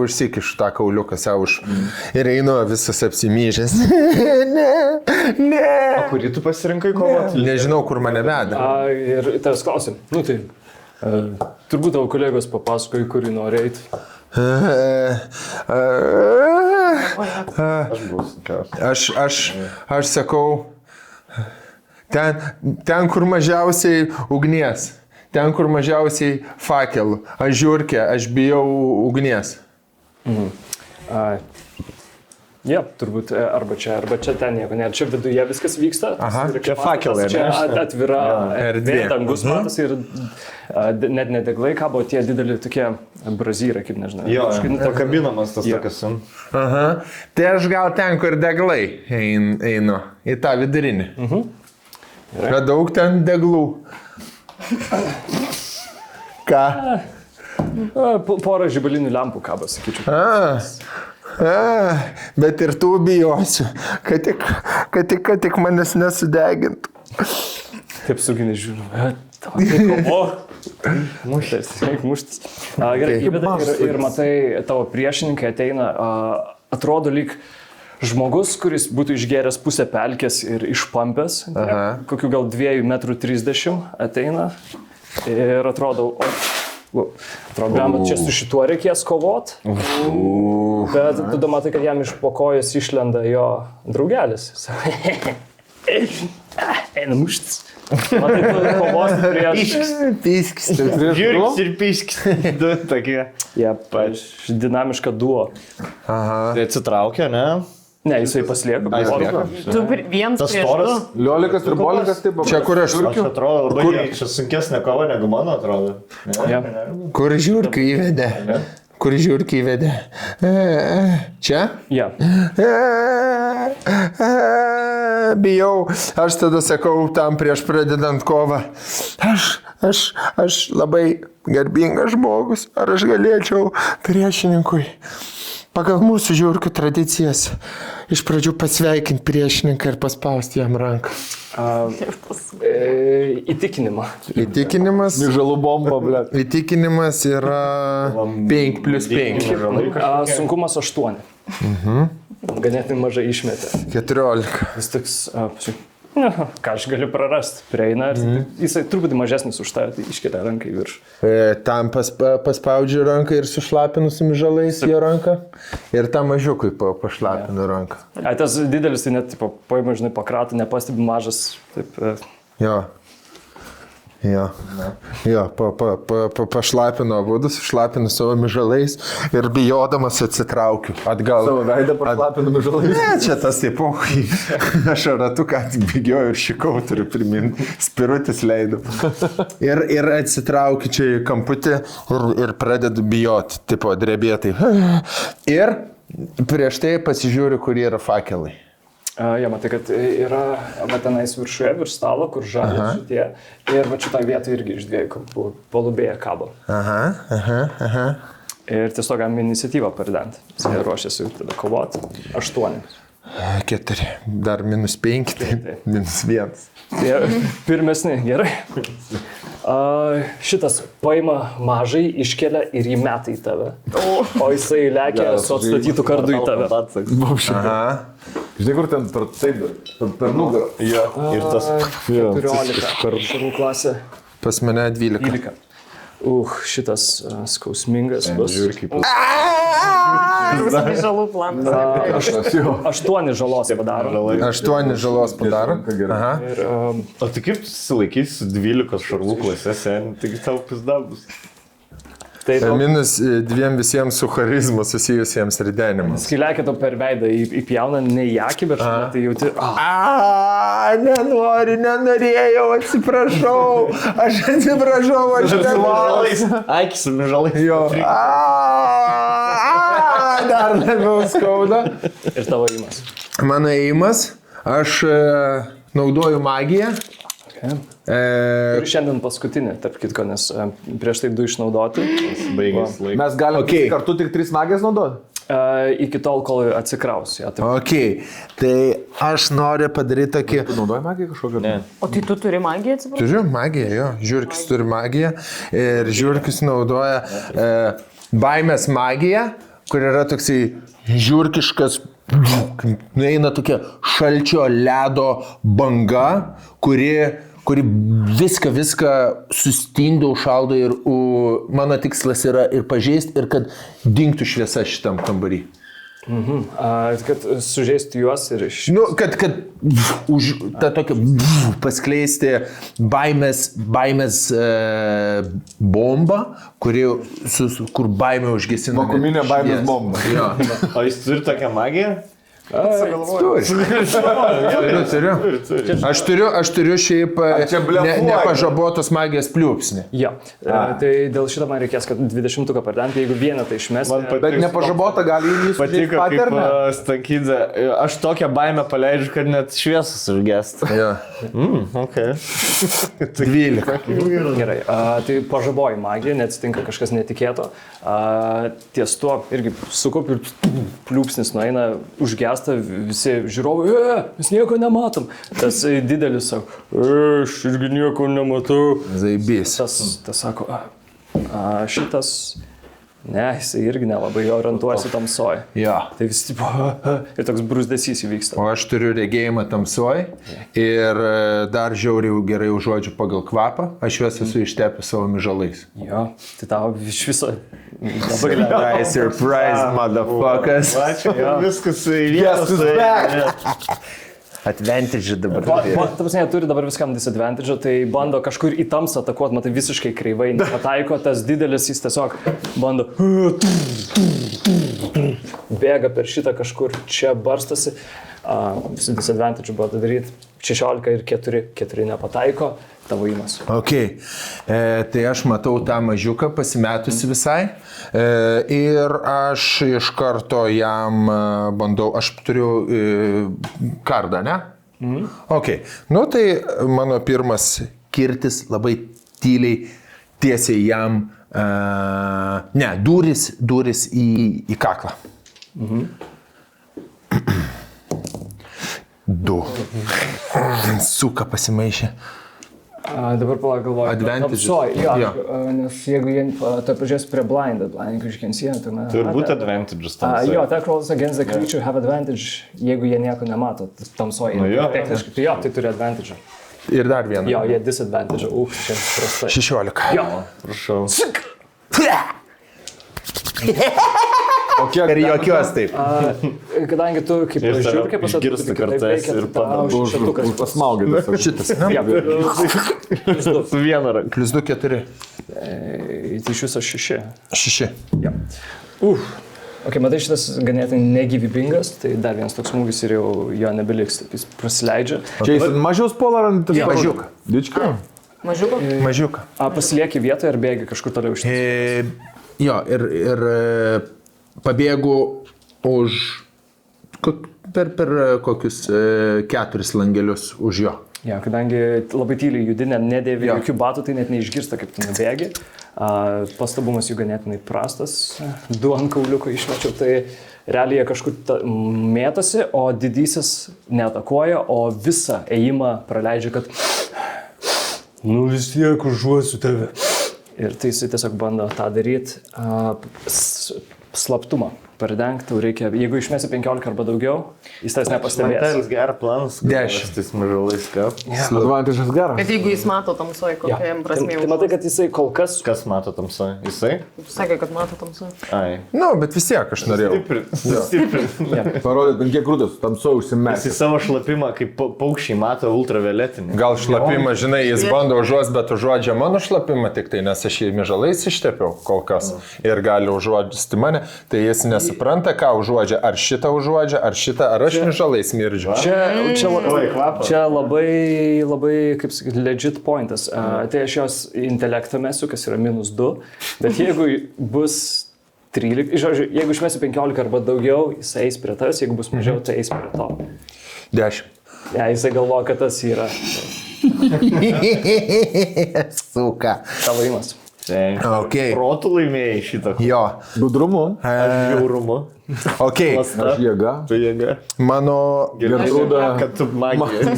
užsikišu tą kauliuką savo ir einu visas apsimyžęs. Ne. O kurį tu pasirinkai kovoti? Nežinau, kur mane veda. Ir tavęs klausim. Nu tai, turbūt tavo kolegos papasakoja, kurį nori eiti. Aš sakau, ten, kur mažiausiai ugnies. Ten, kur mažiausiai fakelų. Aš žiūrkė, aš bijau ugnies. Turbūt arba čia ten nieko. Ne, čia viduje viskas vyksta. Aha, čia fakelai. Čia atvira erdvė. Dangus matas ir net nedeglai kabo tie dideli tokie brazyrai, kaip nežinau. Jo, pakabinamas tas tokias. Aha. Tai aš gal ten, kur deglai einu. Į tą vidurinį. Yra daug ten deglų. Ką? Porą žibalinių lempų kabo, sakyčiau. Bet ir tu bijosiu, kad tik manęs nesudegintų. Taip suginė žiūriu. Muštis. Gerai, ir matai, tavo priešininkai ateina, atrodo lyg žmogus, kuris būtų išgėręs pusę pelkės ir išpampęs, kokių gal 2,30 m ateina ir atrodo, čia su šituo reikės kovot, bet tu matai, kad jam iš po kojos išlenda jo draugelis. Eina muštis. Matai, tu kovos prieš... Piskis. Žiūrks ir piskis. Du tokie. Dinamišką duo. Tai atsitraukia, ne? Ne, jisai paslieka. Tu viens Tas prieš storas. du. Liolikas ir Bolikas, taip. Čia kur aš Aš atrodo labai čia sunkesnė kova negu mano atrodo. Ja. Kur žiūrkai įvedė? Kur žiūrkai įvedė? Čia? Ja. Bijau, aš tada sakau tam prieš pradedant kovą. Aš labai garbingas žmogus. Ar aš galėčiau priešininkui pagal mūsų žiūrkių tradicijas iš pradžių pasveikinti priešininką ir paspausti jam ranką? Įtikinimą. Įtikinimas. Žalų bomba, ble. Įtikinimas yra 5+5. Sunkumas 8. Ganėtinai mažai išmetė. 14. Jis toks, ką aš galiu prarasti, prieina ir jisai truputį mažesnis už tą, tai iškelia ranką į viršų. Tam paspaudžiu ranką ir sušlapinusim žalais jo ranką. Ir tam mažiukui pašlapinu ranką. Tas didelis, tai net paima, žinai, pakratą, nepastebi mažas. Taip, Pašlapinu abudu, sušlapinu savo mižalais ir bijodamas atsitraukiu atgal. Savo veidą pašlapinami žalais. Ne, čia tas taipokai. Aš ratu ką tik bėgioju ir šikau, turiu priminti. Spirutis leidau. Ir atsitraukiu čia į kamputį ir pradedu bijoti, tipo drebėtai. Ir prieš tai pasižiūriu, kur yra fakelai. Ja, matai, kad yra tenais viršuje, virš stalo, kur žali šitie. Ir va šitą vietą irgi iš 2 kampų palubėje kabo. Aha. Ir tiesiog galime iniciatyvą pridant. Jis ruošiasi tada kovoti. 8. 4. Dar -5, tai -1. Tai pirmesni, gerai. Šitas paima mažai, iškelia ir jį meta į tave. O jisai lekia su atstatytų kardu į tave. Aha. Žinai, kur ten per nugarą. Ir tas 14. Šarų klasė. Pas mane 12. 12. Šitas skausmingas bus. Visai žalų planas. 8 žalos padaro. 8 žalos padaro. Aha. Ir O tai kaip susilaikys su 12 šarvų klasėse, taigi tau pizdabus. tai -2 visiems su charizma susijusiems ridenimas. kai lekia tau per veidą įpjauna ne į akį, bet tai jauti. Nenorėjau, atsiprašau. Aš Akis su mižalais. Jo. Dar labiau skauda. Ir tavo įmas. Mano ėjimas, aš naudoju magiją. Ir šiandien paskutinė, tarp kitko, nes prieš tai 2 išnaudoti. Baigęs laikas. Mes galime kartu tik 3 magijas naudoti. Iki tol, kol atsikraus. Ja, Ok, tai aš noriu padaryti tokį... Tu naudoji magiją kažkokią? Ne. O tai tu turi magiją, atsiprašau? Turiu magiją, jo. Žiūrkis turi magiją. Ir žiūrkis naudoja baimės magiją, kur yra toksai žiūrkiškas, nueina tokia šalčio ledo banga, kuri viską sustingdo, užšaldo ir mano tikslas yra ir pažeisti, ir kad dingtų šviesa šitam kambarį. Kad sužeisti juos ir iš... Nu, kad už tą tokią paskleisti baimės bombą, kur baimė užgesina. Vakuuminė baimės bomba. Jo. O jis turi tokią magiją? Aš turiu šiaip čia blefuoja. nepažabotos magijos pliūpsnį. Ja. Tai dėl šito man reikės, kad 20 pardant, jeigu vieną tai išmesti. Bet nepažabota gali jį Patiko, kaip Stankydze. Aš tokią baimę paleidžiu, kad net šviesus užgest. Jo. Okay. 12. Gerai, tai pažaboji magija, neatsitinka kažkas netikėto. Ties tuo irgi sukaupi ir pliūpsnis nueina, užgesta, visi žiūrovai, mes nieko nematom. Tas didelis sako, aš irgi nieko nematau. Zaibys. Tas sako, šitas, ne, jisai irgi nelabai orientuosi tamsoj. Jo. Tai vis tipo, ir toks brūzdesys įvyksta. O aš turiu regėjimą tamsoj ir dar žiauriai gerai užuodžiu pagal kvapą, aš juos esu ištepęs savo mižalais. Jo, tai tau iš viso labai Surprise, motherfuckers. Ačiū, viskas į vieną. Advantage dabar. Ta prasme, jie turi dabar viskam disadvantage, tai bando kažkur į tamsą atakuoti, matai, visiškai kreivai nepataiko, tas didelis jis tiesiog bando bėga per šitą kažkur, čia barstasi, visi disadvantage buvo daryti, 16 ir 4 nepataiko, tavo įmas. Ok, tai aš matau tą mažiuką pasimetusi visai ir aš iš karto jam bandau, aš turiu kardą, ne? Ok, nu tai mano pirmas kirtis labai tyliai tiesiai jam, duris į kaklą. 2. Suka pasimaišė. Dabar galvoju. Advantage. Jo, nes jeigu jie pažiūrės prie blinded, kažkiensien, tai ne. Turi būti advantage'as tamsoje. Jo, attack rolls against the creature have advantage, jeigu jie nieko nemato tamsoje. Nu jo. Techniškai, tai jo, tai turi advantage. Ir dar vieną. Jo, jie disadvantage, čia prastai. 16. Jo. Prašau. O kiek ir jokios taip. Kadangi tu kaip Ir tave žiūrkai išgirsta kartais ir šitukas Pasmaugė tiesiog. Šitas. Su viena ranka. Plus 2, 4. Tai iš viso 6. 6. Jo. Ok, matai, šitas ganėtinai negyvybingas, tai dar vienas toks smūgis ir jau jo nebeliks, taip jis prasileidžia. Čia jis mažiaus polarant. Mažiuką. Dička. Mažiuko? Mažiuką. Pasilieki vietoje ir bėgi kažkur toliau iš ten. Jo, ir pabėgu už per kokius 4 langelius už jo. Ja, kadangi labai tyliai judinė, nedėvi jokių batų, tai net neišgirsta, kaip tu nubėgi. Pastabumas jų ganėtinai prastas, 2 ant kauliuko išmečiau, tai realiai jie kažkur mėtosi, o didysis neatakuoja, o visą ėjimą praleidžia, kad vis tiek užuosiu tave. Ir tai jisai tiesiog bando tą daryti. Slaptumą pridengti, tau reikia, jeigu išmesi 15 arba daugiau, jis tas nepastebės. Mentelis geras planas. 10. Tais mažalais ką. Advantage'as geras. Bet jeigu jis mato tamsoje, kokia jam prasmė. Tai matai, kad jisai kol kas... Kas mato tamsoje? Jisai? Sakė, kad mato tamsoje. Ai. Nu, bet vis tiek aš norėjau. Stiprin. Parodyt, kiek krūtis, tamso užsimesti. Jis savo šlapimą, kaip paukščiai mato ultravioletinį. Gal šlapimą, žinai, jis bando užuos, bet užuodžia mano šlapimą tik tai, nes aš jį mižalais ištepiau kol kas ir gali užuodžisti mane, tai jis nesupranta, ką užuodžia, ar šitą užuodžia, ar šitą, ar aš mižalais mirdžiu. Čia labai, kaip sakyti, legit pointas. Tai aš jos intelektą mesiu, kas yra -2, bet jeigu bus 13, žodžiu, jeigu išmesiu 15 arba daugiau, jis eis prie tas, jeigu bus mažiau, tai eis prie to. 10. Ja, jisai galvoja, kad tas yra Suka. tavo įmas. Ok. Protų laimėjai šitą. Jo. Gudrumu. Žiaurumu. Ok. Aš jėga. Tu jėga. Mano Gertrūda. Kad tu magiją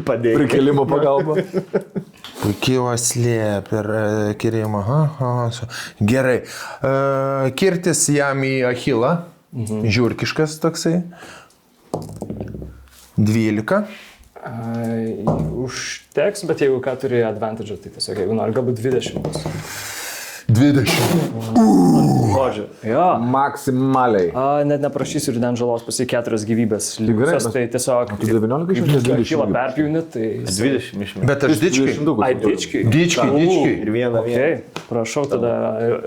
padėjai. Prikelimo pagalba. puikiai uoslė per kirėjimą. Gerai. Kirtis jam į Achilą. Žiurkiškas toksai. 12. Užteks, bet jeigu ką turi advantage, tai tiesiog jeigu nori, galbūt 20 bus. 20. Žodžiu. Jo. Maksimaliai. Net neprašysiu ir den žalos pasi 4 gyvybės. Likusios, tai tiesiog... Tu 19 išmės Achilą perpjauni, tai... 20 išmės. Bet aš dičkai. Ai, dičkai. Dičkai. Ir vieną. Okay. Prašau tada...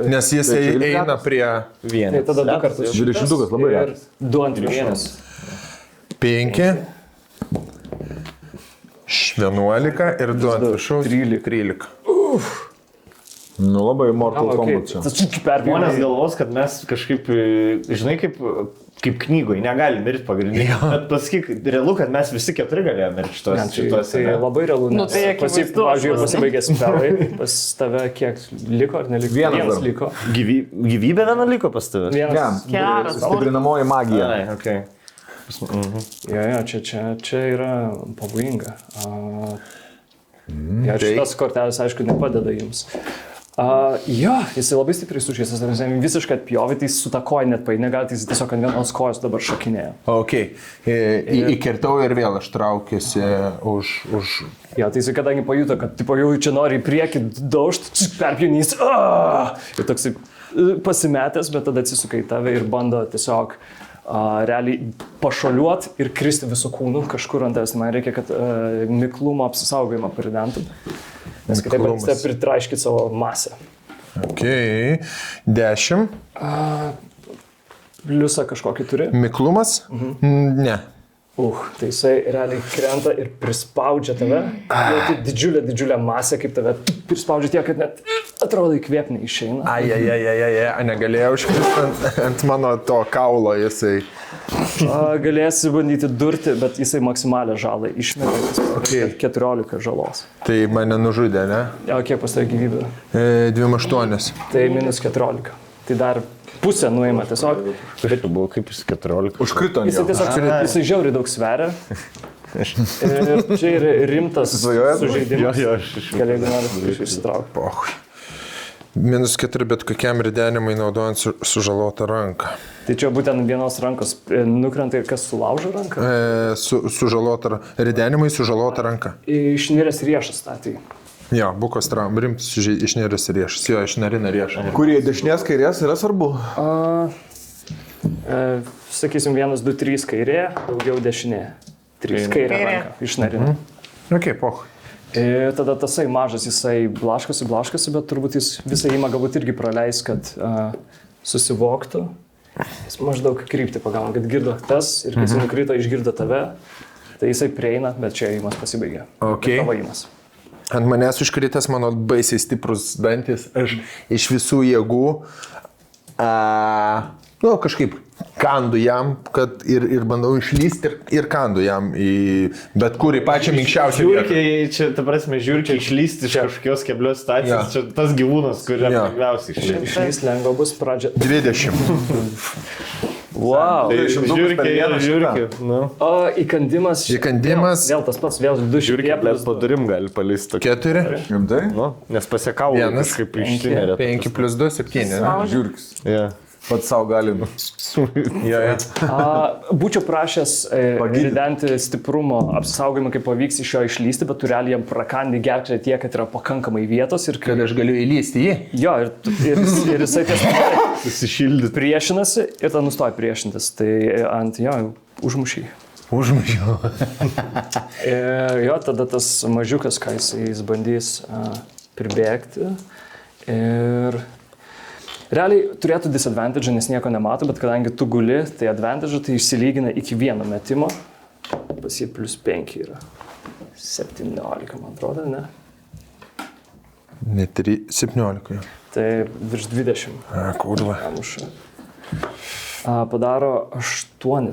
Nes jis eina prie Vieną. Tai tada 2 kartus. 20 labai ir geras. 2 ant viršaus. 5. 11 ir 2 ant viršaus. 13. Nu labai Mortal Kombat čia. Tas Žmonės perpjauni. galvos, kad mes kažkaip, žinai, kaip knygoje negalim mirti pagrindinį. Bet pasakyk, realu, kad mes visi 4 galėjome mirti šituose. Tai labai realu. Nu, tai akivaizdu. Pavyzdžiui, pasibaigė spelai, pas tave kiek liko ar neliko? Vienas dar. Liko. Gyvybė viena liko pas tave? Vienas. Geras. Stiprinamoji magija. Ai, okei. Jo, čia yra pavojinga. Šitas kortelis, aišku, nepadeda jums. Jo, jisai labai stipriai sužeistas, visiškai atpjovė, tai su ta koja net paėdė, negali, jis tiesiog ant vienos kojos dabar šakinėja. Ok. Įkirtau ir vėl aš traukiuosi už... Jo, tai jisai kadangi pajuto, kad tipo, jau čia nori į priekį daužti, perpjaunys. Ir toksai pasimetęs, bet tada atsisuka į tave ir bando tiesiog realiai pašoliuot ir kristi visų kūnų kažkur ant tavęs. Man reikia, kad miklumo apsisaugojimą pridentum. Nes kitaip bandysite pritraiškyti savo masę. Ok, 10. Pliusą kažkokį turi. Miklumas? Ne. Tai jisai realiai krenta ir prispaudžia tave. Jau tai didžiulė masė, kaip tave prispaudžia tiek, kad net atrodo įkvėp neišeina. Negalėjau užkristi ant mano to kaulo jisai. Galėsi bandyti durti, bet jisai maksimalią žalą išmeta. Okay. 14 žalos. Tai mane nužudė, ne? Kiek pas tave gyvybė? 2,8. Tai minus 14. Tai dar pusę nuima tiesiog. Bet buvo kaip jis 14. Užkrito ant Jisai jo. tiesiog, jisai žiauriai daug sveria. Ir čia yra rimtas sužeidimas. Keliai nori išsitraukti. Pochui. -4 bet kokiam ridenimui naudojant sužalotą ranką. Tai čia būtent vienos rankos nukrenta ir kas sulaužo ranką? Sužalotą ridenimui sužalotą ranką. Išniręs riešas statė. Jo, bukos trauma, rimtas išniręs riešas. Jo, išnarina riešą. Kurie dešinės kairės yra svarbu. Sakysim, 1, 2, 3 kairė, daugiau dešinė. 3 kairė ranka. Išnarina. Ok, poch. Ir tada tasai mažas, jisai blaškosi, bet turbūt jis visą įmą galbūt irgi praleis, kad susivoktų. Jis maždaug kryptį pagauna, kad girdo tas ir kai jis nukrito, išgirdo tave, tai jisai prieina, bet čia įmas pasibaigė. Ok. Tavo įmas. Ant manęs užkritęs mano baisiai stiprus dantis, aš iš visų jėgų kažkaip kandu jam, kad ir bandau išlysti ir kandu jam į bet kur į pačią minkščiausią vietą. Žiūrkiai, čia, ta prasme, žiūrkiai išlysti iš kažkokios keblios stacijos, čia tas gyvūnas, kuriam lengviausiai išlysti. Išlys lengva bus pradžia. 20. Wow. Žiūrkiai. Įkandimas. Įkandimas. Vėl tas pats, vėl 2 Žiūrkiai, bet padarim gali palisti. 4. Rimtai? Nu, nes pasiekau kažkaip ištinėrė. 5 plus 2, 7. Žiūrkis. Yeah. Pats savo gali. Būčiau prašęs ridenti stiprumo apsisaugojimą, kaip pavyks iš jo išlysti, bet tu realiai jam prakandi gerklę tiek, kad yra pakankamai vietos ir Kad aš galiu įlysti jį. Jo, ir jisai tiesiog Susišildyti. priešinasi ir tada nustoja priešintis. Tai ant jo užmušiai. Užmušiau. Jo, tada tas mažiukas, ką jis bandys pribėgti. Ir realiai turėtų disadvantage, nes nieko nemato, bet kadangi tu guli, tai advantage tai išsilygina iki vieno metimo. Pas jį plus 5 yra. 17, man atrodo, ne? Ne 17. Tai virš 20. Kurva. Muša. Padaro 8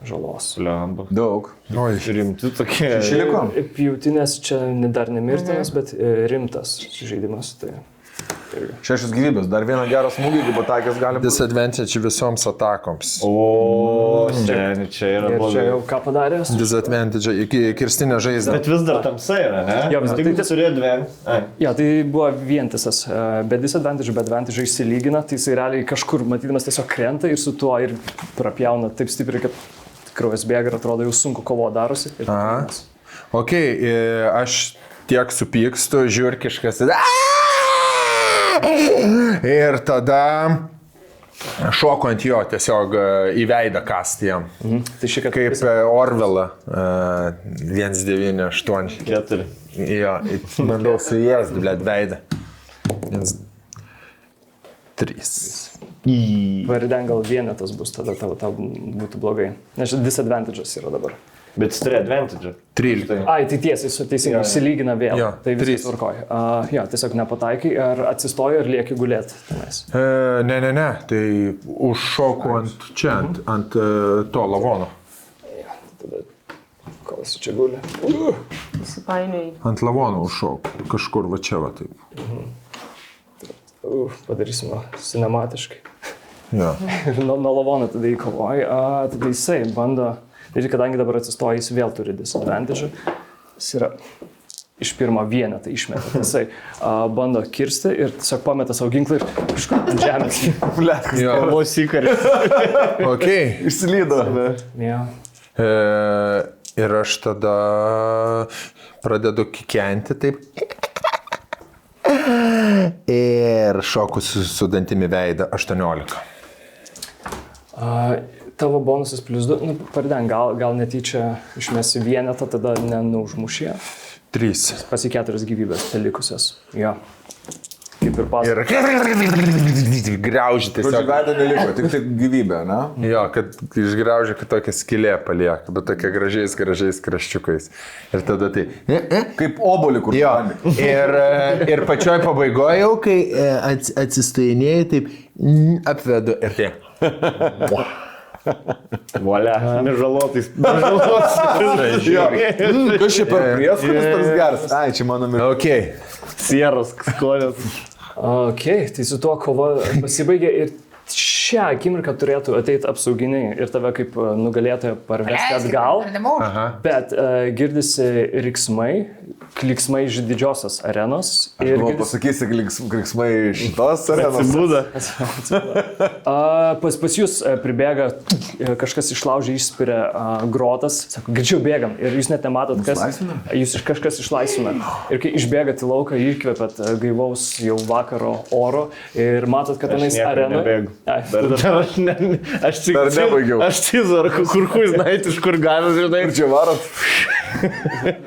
žalos. Lemba. Daug. Oi. Rimti tokie. Išlikom. Pjautinės čia dar nemirtinas, bet rimtas žaidimas. Tai 6 gyvybės. Dar vieną gerą smūgį, kaip atakės gali būti. Disadvantage visoms atakoms. O, čia yra ir čia blogai. jau ką padaręs? Disadvantage iki kirstinio žaizdą. Bet vis dar tamsa yra, ne? Jo, vis dar. Tik turėjo 2. Ja, tai buvo vientisas, be disadvantage, be advantage išsilygina, tai jisai realiai kažkur matydamas tiesiog krenta ir su tuo ir prapjauna taip stipriai, kad kraujas bėga ir atrodo jau sunku kovo darosi. Ok, aš tiek supykstu, žiūrkiškas. Ir tada šoku ant jo tiesiog į veidą kasti jam. Tai šį kartą Kaip Orwellą 1984. 4. Jo, bandau su jas, blėt, veidą. 3. variden gal vienetas bus, tada tau būtų blogai. Nes disadvantage'as yra dabar. Bet jis turi advantage. 13. Ai, tai tiesiai, teisingai, išsilygina vėl. Jo, Tai viskas 3. tvarkoja. Jo, tiesiog nepataikai, ar atsistoji, ar lieki gulėti tenais. Ne. Tai užšoku ant čia, ant to lavono. Ja, tada kol esi čia guli. Įsipainiai. Ant lavono užšoku. Kažkur va čia va taip. Padarysim cinematiškai. Jo. Ir nuo lavono tada įkovoji. Tada jisai bando. Ir kadangi dabar atsistoja, jis vėl turi disadvantage. Jis yra iš pirmo vienetą išmeta. Jisai bando kirsti ir tiesiog pameta savo ginklą ir kažkur ant žemės. Jo. Vos įkaris. Ok. Išsilydo. Ja. Ir aš tada pradedu kikenti taip. Ir šoku su dantimi veidą 18. tavo bonusas +2, nu, pardeng, gal netyčia išmesi vienetą, tada neužmušė. 3. Pasi 4 gyvybės likusias. Jo. Kaip ir pasakė. Ir griauži Tiesiog tiesiog. veido neliko, tik gyvybė, na? Jo, kad išgraužia, kad tokia skylė palieka, bet tokia gražiais kraščiukais. Ir tada tai. Kaip obolį, kur Jo, tu ir pačioj pabaigoje jau, kai atsistojinėjai, taip apvedu ir tai. Volia, nežalotais. Kas čia per prieskonis toks geras? Ai, čia mano mirtis. Ok. Sieros skonės. Ok, tai su tuo kova pasibaigė ir šią akimirką turėtų ateiti apsauginiai ir tave kaip nugalėtoją parvesti atgal. Bet girdisi riksmai, kliksmai iš didžiosios arenos. Ir Pasakysi, kriksmai šitos arenos. Atsibuda. Pas jūs pribėga, kažkas išlaužė, išspiria grotas, sako, greičiau bėgam ir jūs net nematot, kas jūs kažkas išlaisvina. Ir kai išbėgat į lauką, įkvepiat gaivaus jau vakaro oro ir matot, kad tenais arenoje. Aš tik Dar nebaigiau. Aš cizar, kur žinai, iš kur gavęs, žinai. Ir čia varot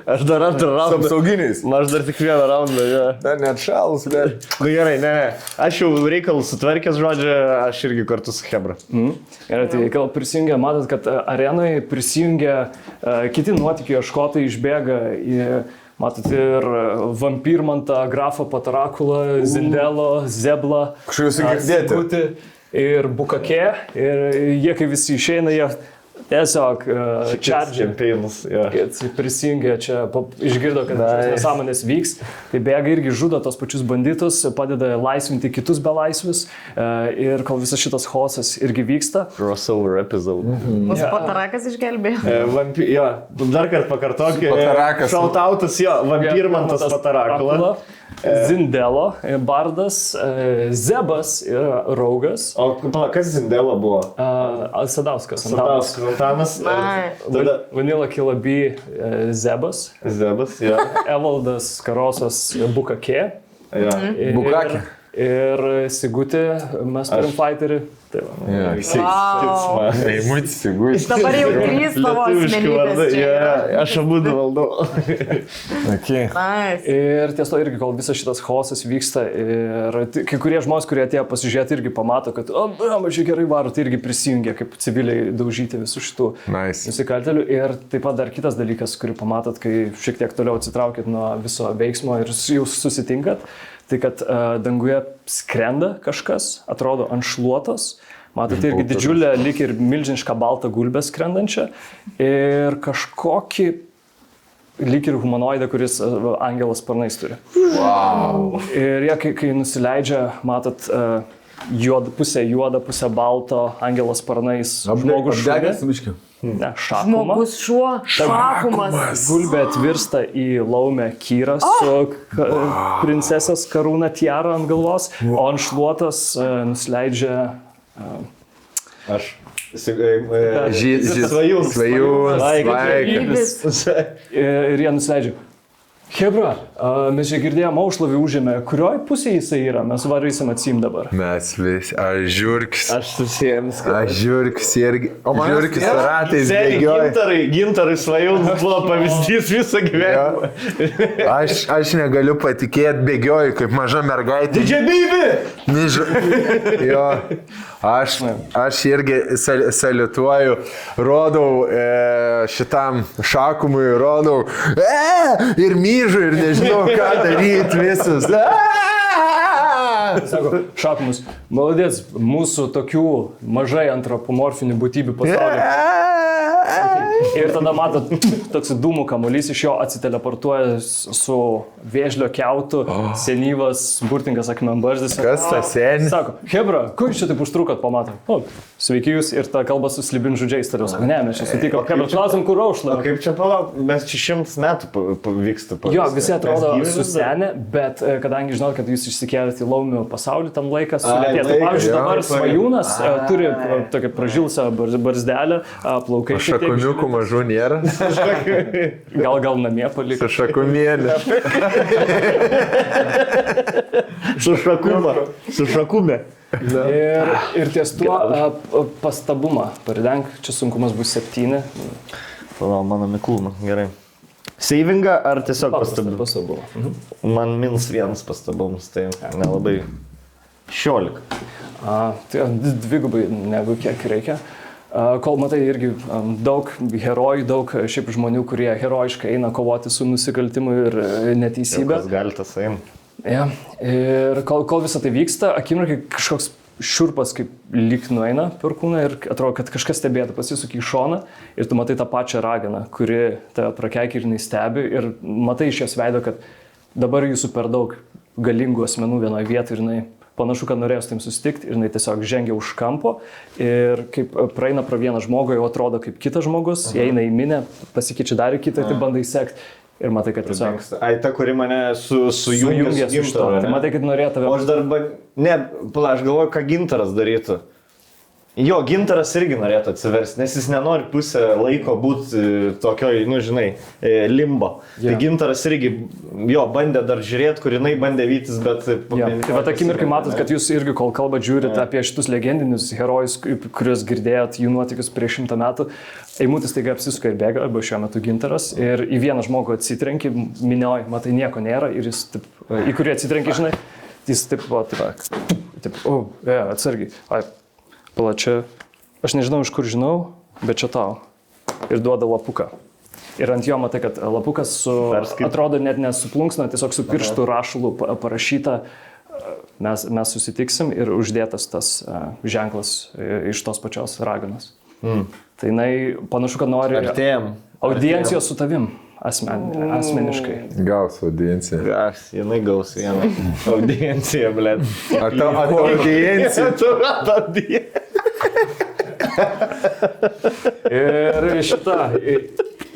Aš dar antrą su raundą. apsauginiais. Aš dar tik vieną raundą, jo. Dar net šalus, bet. Nu gerai, ne. Aš jau reikalus sutvarkęs, žodžiu, aš irgi kartu su Hebra. Gerai, tai gal prisijungia, matot, kad arenoje prisijungia kiti nuotykių ieškotojai, išbėga į, matot, ir Vampirmantą, Grafą Patarakulą, Zindelo, Zeblą, Kažkaip visi girdėti. Sigutį ir Bukakė. Ir jie, kai visi išeina, jie tiesiog čardžia. Čempionus, jo. Prisijungia čia, išgirdo, kad nesąmonės vyks, tai bėga irgi žudo tos pačius banditus, padeda laisvinti kitus belaisvius ir kol visas šitas chaosas irgi vyksta. Crossover episode. Mūsų patarakas išgelbė. Jo, dar kartą pakartok. Patarakas. Šautautas, jo, Vampirmantas Patarakula. Zindelo, Bardas, Zebas yra Raugas. O kas Zindelo buvo? Sadauskas. Sadauskas Antanas. Vanila Kilaby, Zebas. Zebas, jo. Evaldas Karosas, Bukakė. Jo. Bukakė. Ir Sigutė, mes turim fighterį. Tai va. Eimutis, Sigutė. Dabar jau 3 tavo Lietuviški vardai, asmenybės. jo. Aš abu valdau. Okay. Nice. Ir ties to irgi, kol visas šitas chaosas vyksta ir kai kurie žmonės, kurie atėjo pasižiūrėti, irgi pamato, kad mažiai gerai varo, tai irgi prisijungia kaip civiliai daužyti visų šitų Nice. nusikaltelių. Ir taip pat dar kitas dalykas, kurį pamatot, kai šiek tiek toliau atsitraukit nuo viso veiksmo ir jūs susitinkat, tai kad danguje skrenda kažkas, atrodo ant šluotos. Matote irgi didžiulę, lyg ir milžinišką baltą gulbę skrendančią ir kažkokį lyg ir humanoidą, kuris angelas sparnais turi. Wow. Ir jie, kai nusileidžia, matot pusę juodą, pusę balto, angelas sparnais, žmogus šunė. Ne, šakuma. Žmogus šuo, šakumas. Gulbė atvirsta į laumę kyrą su princesės karūna tiara ant galvos, o ant šluotos nusileidžia Aš. Svajūnas. Gyvis. ir jie nusileidžia. Hebra, mes čia girdėjom, aušlavį užėmė. Kurioj pusėje jisai yra? Mes varysim atsim dabar. Mes visi, aš žiūrkis. Aš susijęs. Aš žiūrkis irgi. Žiūrkis ratais bėgioja. Gintarai Svajūnas buvo pavyzdys visą gyvenimą. Aš negaliu patikėti, bėgioju kaip maža mergaitė. Didžiabybė! Jo, aš irgi saliutuoju, rodau šitam šakumui, rodau ir myžu ir nežinau, ką daryti visus. Sako, šakumus, maladės, mūsų tokių mažai antropomorfinių būtybių pasaulyje. Ir tada matot, toks dūmų kamuolys iš jo atsiteleportuoja su vėžlio kiautu, senyvas, burtingas akmenbarzdis. Kas tas senis? Sako, Hebra, kur jūs čia taip užtrukot, pamatom? O, sveiki jūs ir ta kalba su slibinžudžiais tariau. Sako, ne, mes čia sutikom. Hebra, klausim, kur aušla. O kaip čia palauk, mes čia 100 metų vyksta. Jo, visi atrodo susenę, bet kadangi žinot, kad jūs išsikėlėte į laumių pasaulį tam laiką, sulėtės. Tai pavyzdžiui, dabar Svajūnas turi tokią pražilusią barzdelę, plaukai. Šakuniukų mažų nėra. Gal namie paliko. Šakumėlė. Su šakume. Ir ties tuo pastabumą paridenk, čia sunkumas bus 7. Palauk, mano miklūną, gerai. Savingą ar tiesiog pastabumą? Pastabumą. Man -1 pastabumas, tai nelabai 16. Tai dvigubai negu kiek reikia. Kol matai irgi daug herojų, daug šiaip žmonių, kurie herojiškai eina kovoti su nusikaltimu ir neteisybė. Kas gali tas eina? Ja. Ir kol visą tai vyksta, akimirkai kažkoks šiurpas kaip lyg nueina per kūną ir atrodo, kad kažkas stebėtų, pasisuki į šoną ir tu matai tą pačią raganą, kuri tave prakeikia ir jinai stebi ir matai iš jos veido, kad dabar jūsų per daug galingų asmenų vienoje vietoje ir jinai panašu, kad norėjo su tim susitikti ir jinai tiesiog žengia už kampo ir kaip praeina pro vieną žmogų, jau atrodo kaip kitas žmogus, jie eina į minę, pasikeičia dar į kitą, tai bandai sekti ir matai, kad tiesiog Ai, ta, kuri mane sujungė su Gintaru. Tai matai, kad norėjo tave... O aš dar... Ne, pala, aš galvoju, ką Gintaras darytų. Jo, Gintaras irgi norėtų atsiversti, nes jis nenori pusę laiko būti tokioj, nu žinai, limbo. Tai Gintaras irgi, jo, bandė dar žiūrėti, kur jinai bandė vytis, bet... Tai va, akimirkai matot, kad jūs irgi, kol kalbat, žiūrit apie šitus legendinius herojus, kuriuos girdėjot jų nuotykius prieš 100 metų, Eimutis taiga apsisuka ir bėga, arba šiuo metu Gintaras, ir į vieną žmogų atsitrenki, minioj, matai, nieko nėra, ir jis, taip, į kurį atsitrenki, žinai, jis taip, va, taip, atsargiai. Plačia, aš nežinau, iš kur žinau, bet čia tau. Ir duoda lapuką. Ir ant jo matai, kad lapukas atrodo net nesuplunksna, tiesiog su pirštų rašalu parašyta, mes susitiksim ir uždėtas tas ženklas iš tos pačios raganos. Tai jinai panašu, kad nori audiencijos su tavim asmeniškai. Gaus audienciją. Jinai gaus vieną audienciją, blėt. Ar ta audiencija? Ir šitą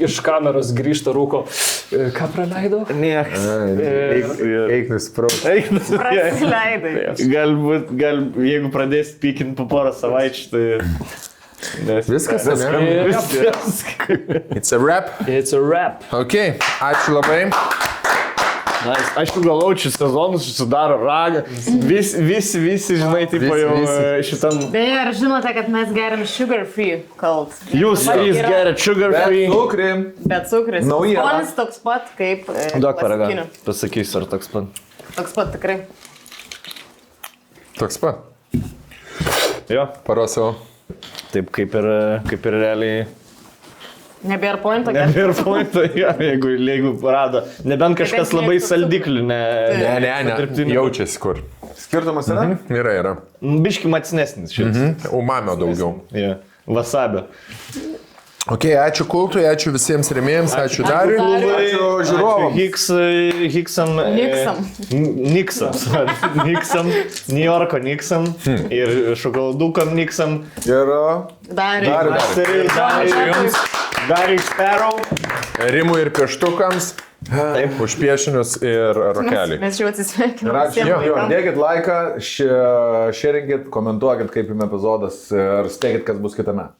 iš kameros grįžta rūko. Ką praleido? Niekas. Eik nuspraust. Prasileidai. Galbūt, jeigu pradės pykinti po porą savaičių, tai... Viskas, ne? Viskas. It's a wrap. It's a wrap. Ok, ačiū labai. Aš jau galvočiu, sezonus susidaro ragą. Visi, žinai, taip jau šitam... Beje, ar žinote, kad mes geriam sugar free cold? Jūs geriat sugar free. Bet cukris. Skonis toks pat kaip Duok paragą. klasikinių. Pasakysiu, ar toks pat. Toks pat tikrai. Toks pat. Jo. Parosau. Taip kaip ir realiai. Nebėra pointo, Nebėra pointo, jo, jeigu rado. Nebent kažkas labai saldiklių, Ne, jaučiasi kur. Skirtumas yra? Yra. Biški macinesnis šis. Umamio daugiau. Jo. Vasabio. Ok, ačiū kultui, ačiū visiems rėmėjams, ačiū Dariui. Ačiū žiūrovams. Niksam, New Yorko Niksam ir šokoladukam Niksam. Ir Dariui Sparrow. Rimui ir pieštukams. Taip, už piešinius ir rokelį. Mes jau atsisveikiname. Dėkit laiką, šerinkit, komentuokit, kaip jums epizodas ir spėkit, kas bus kitame.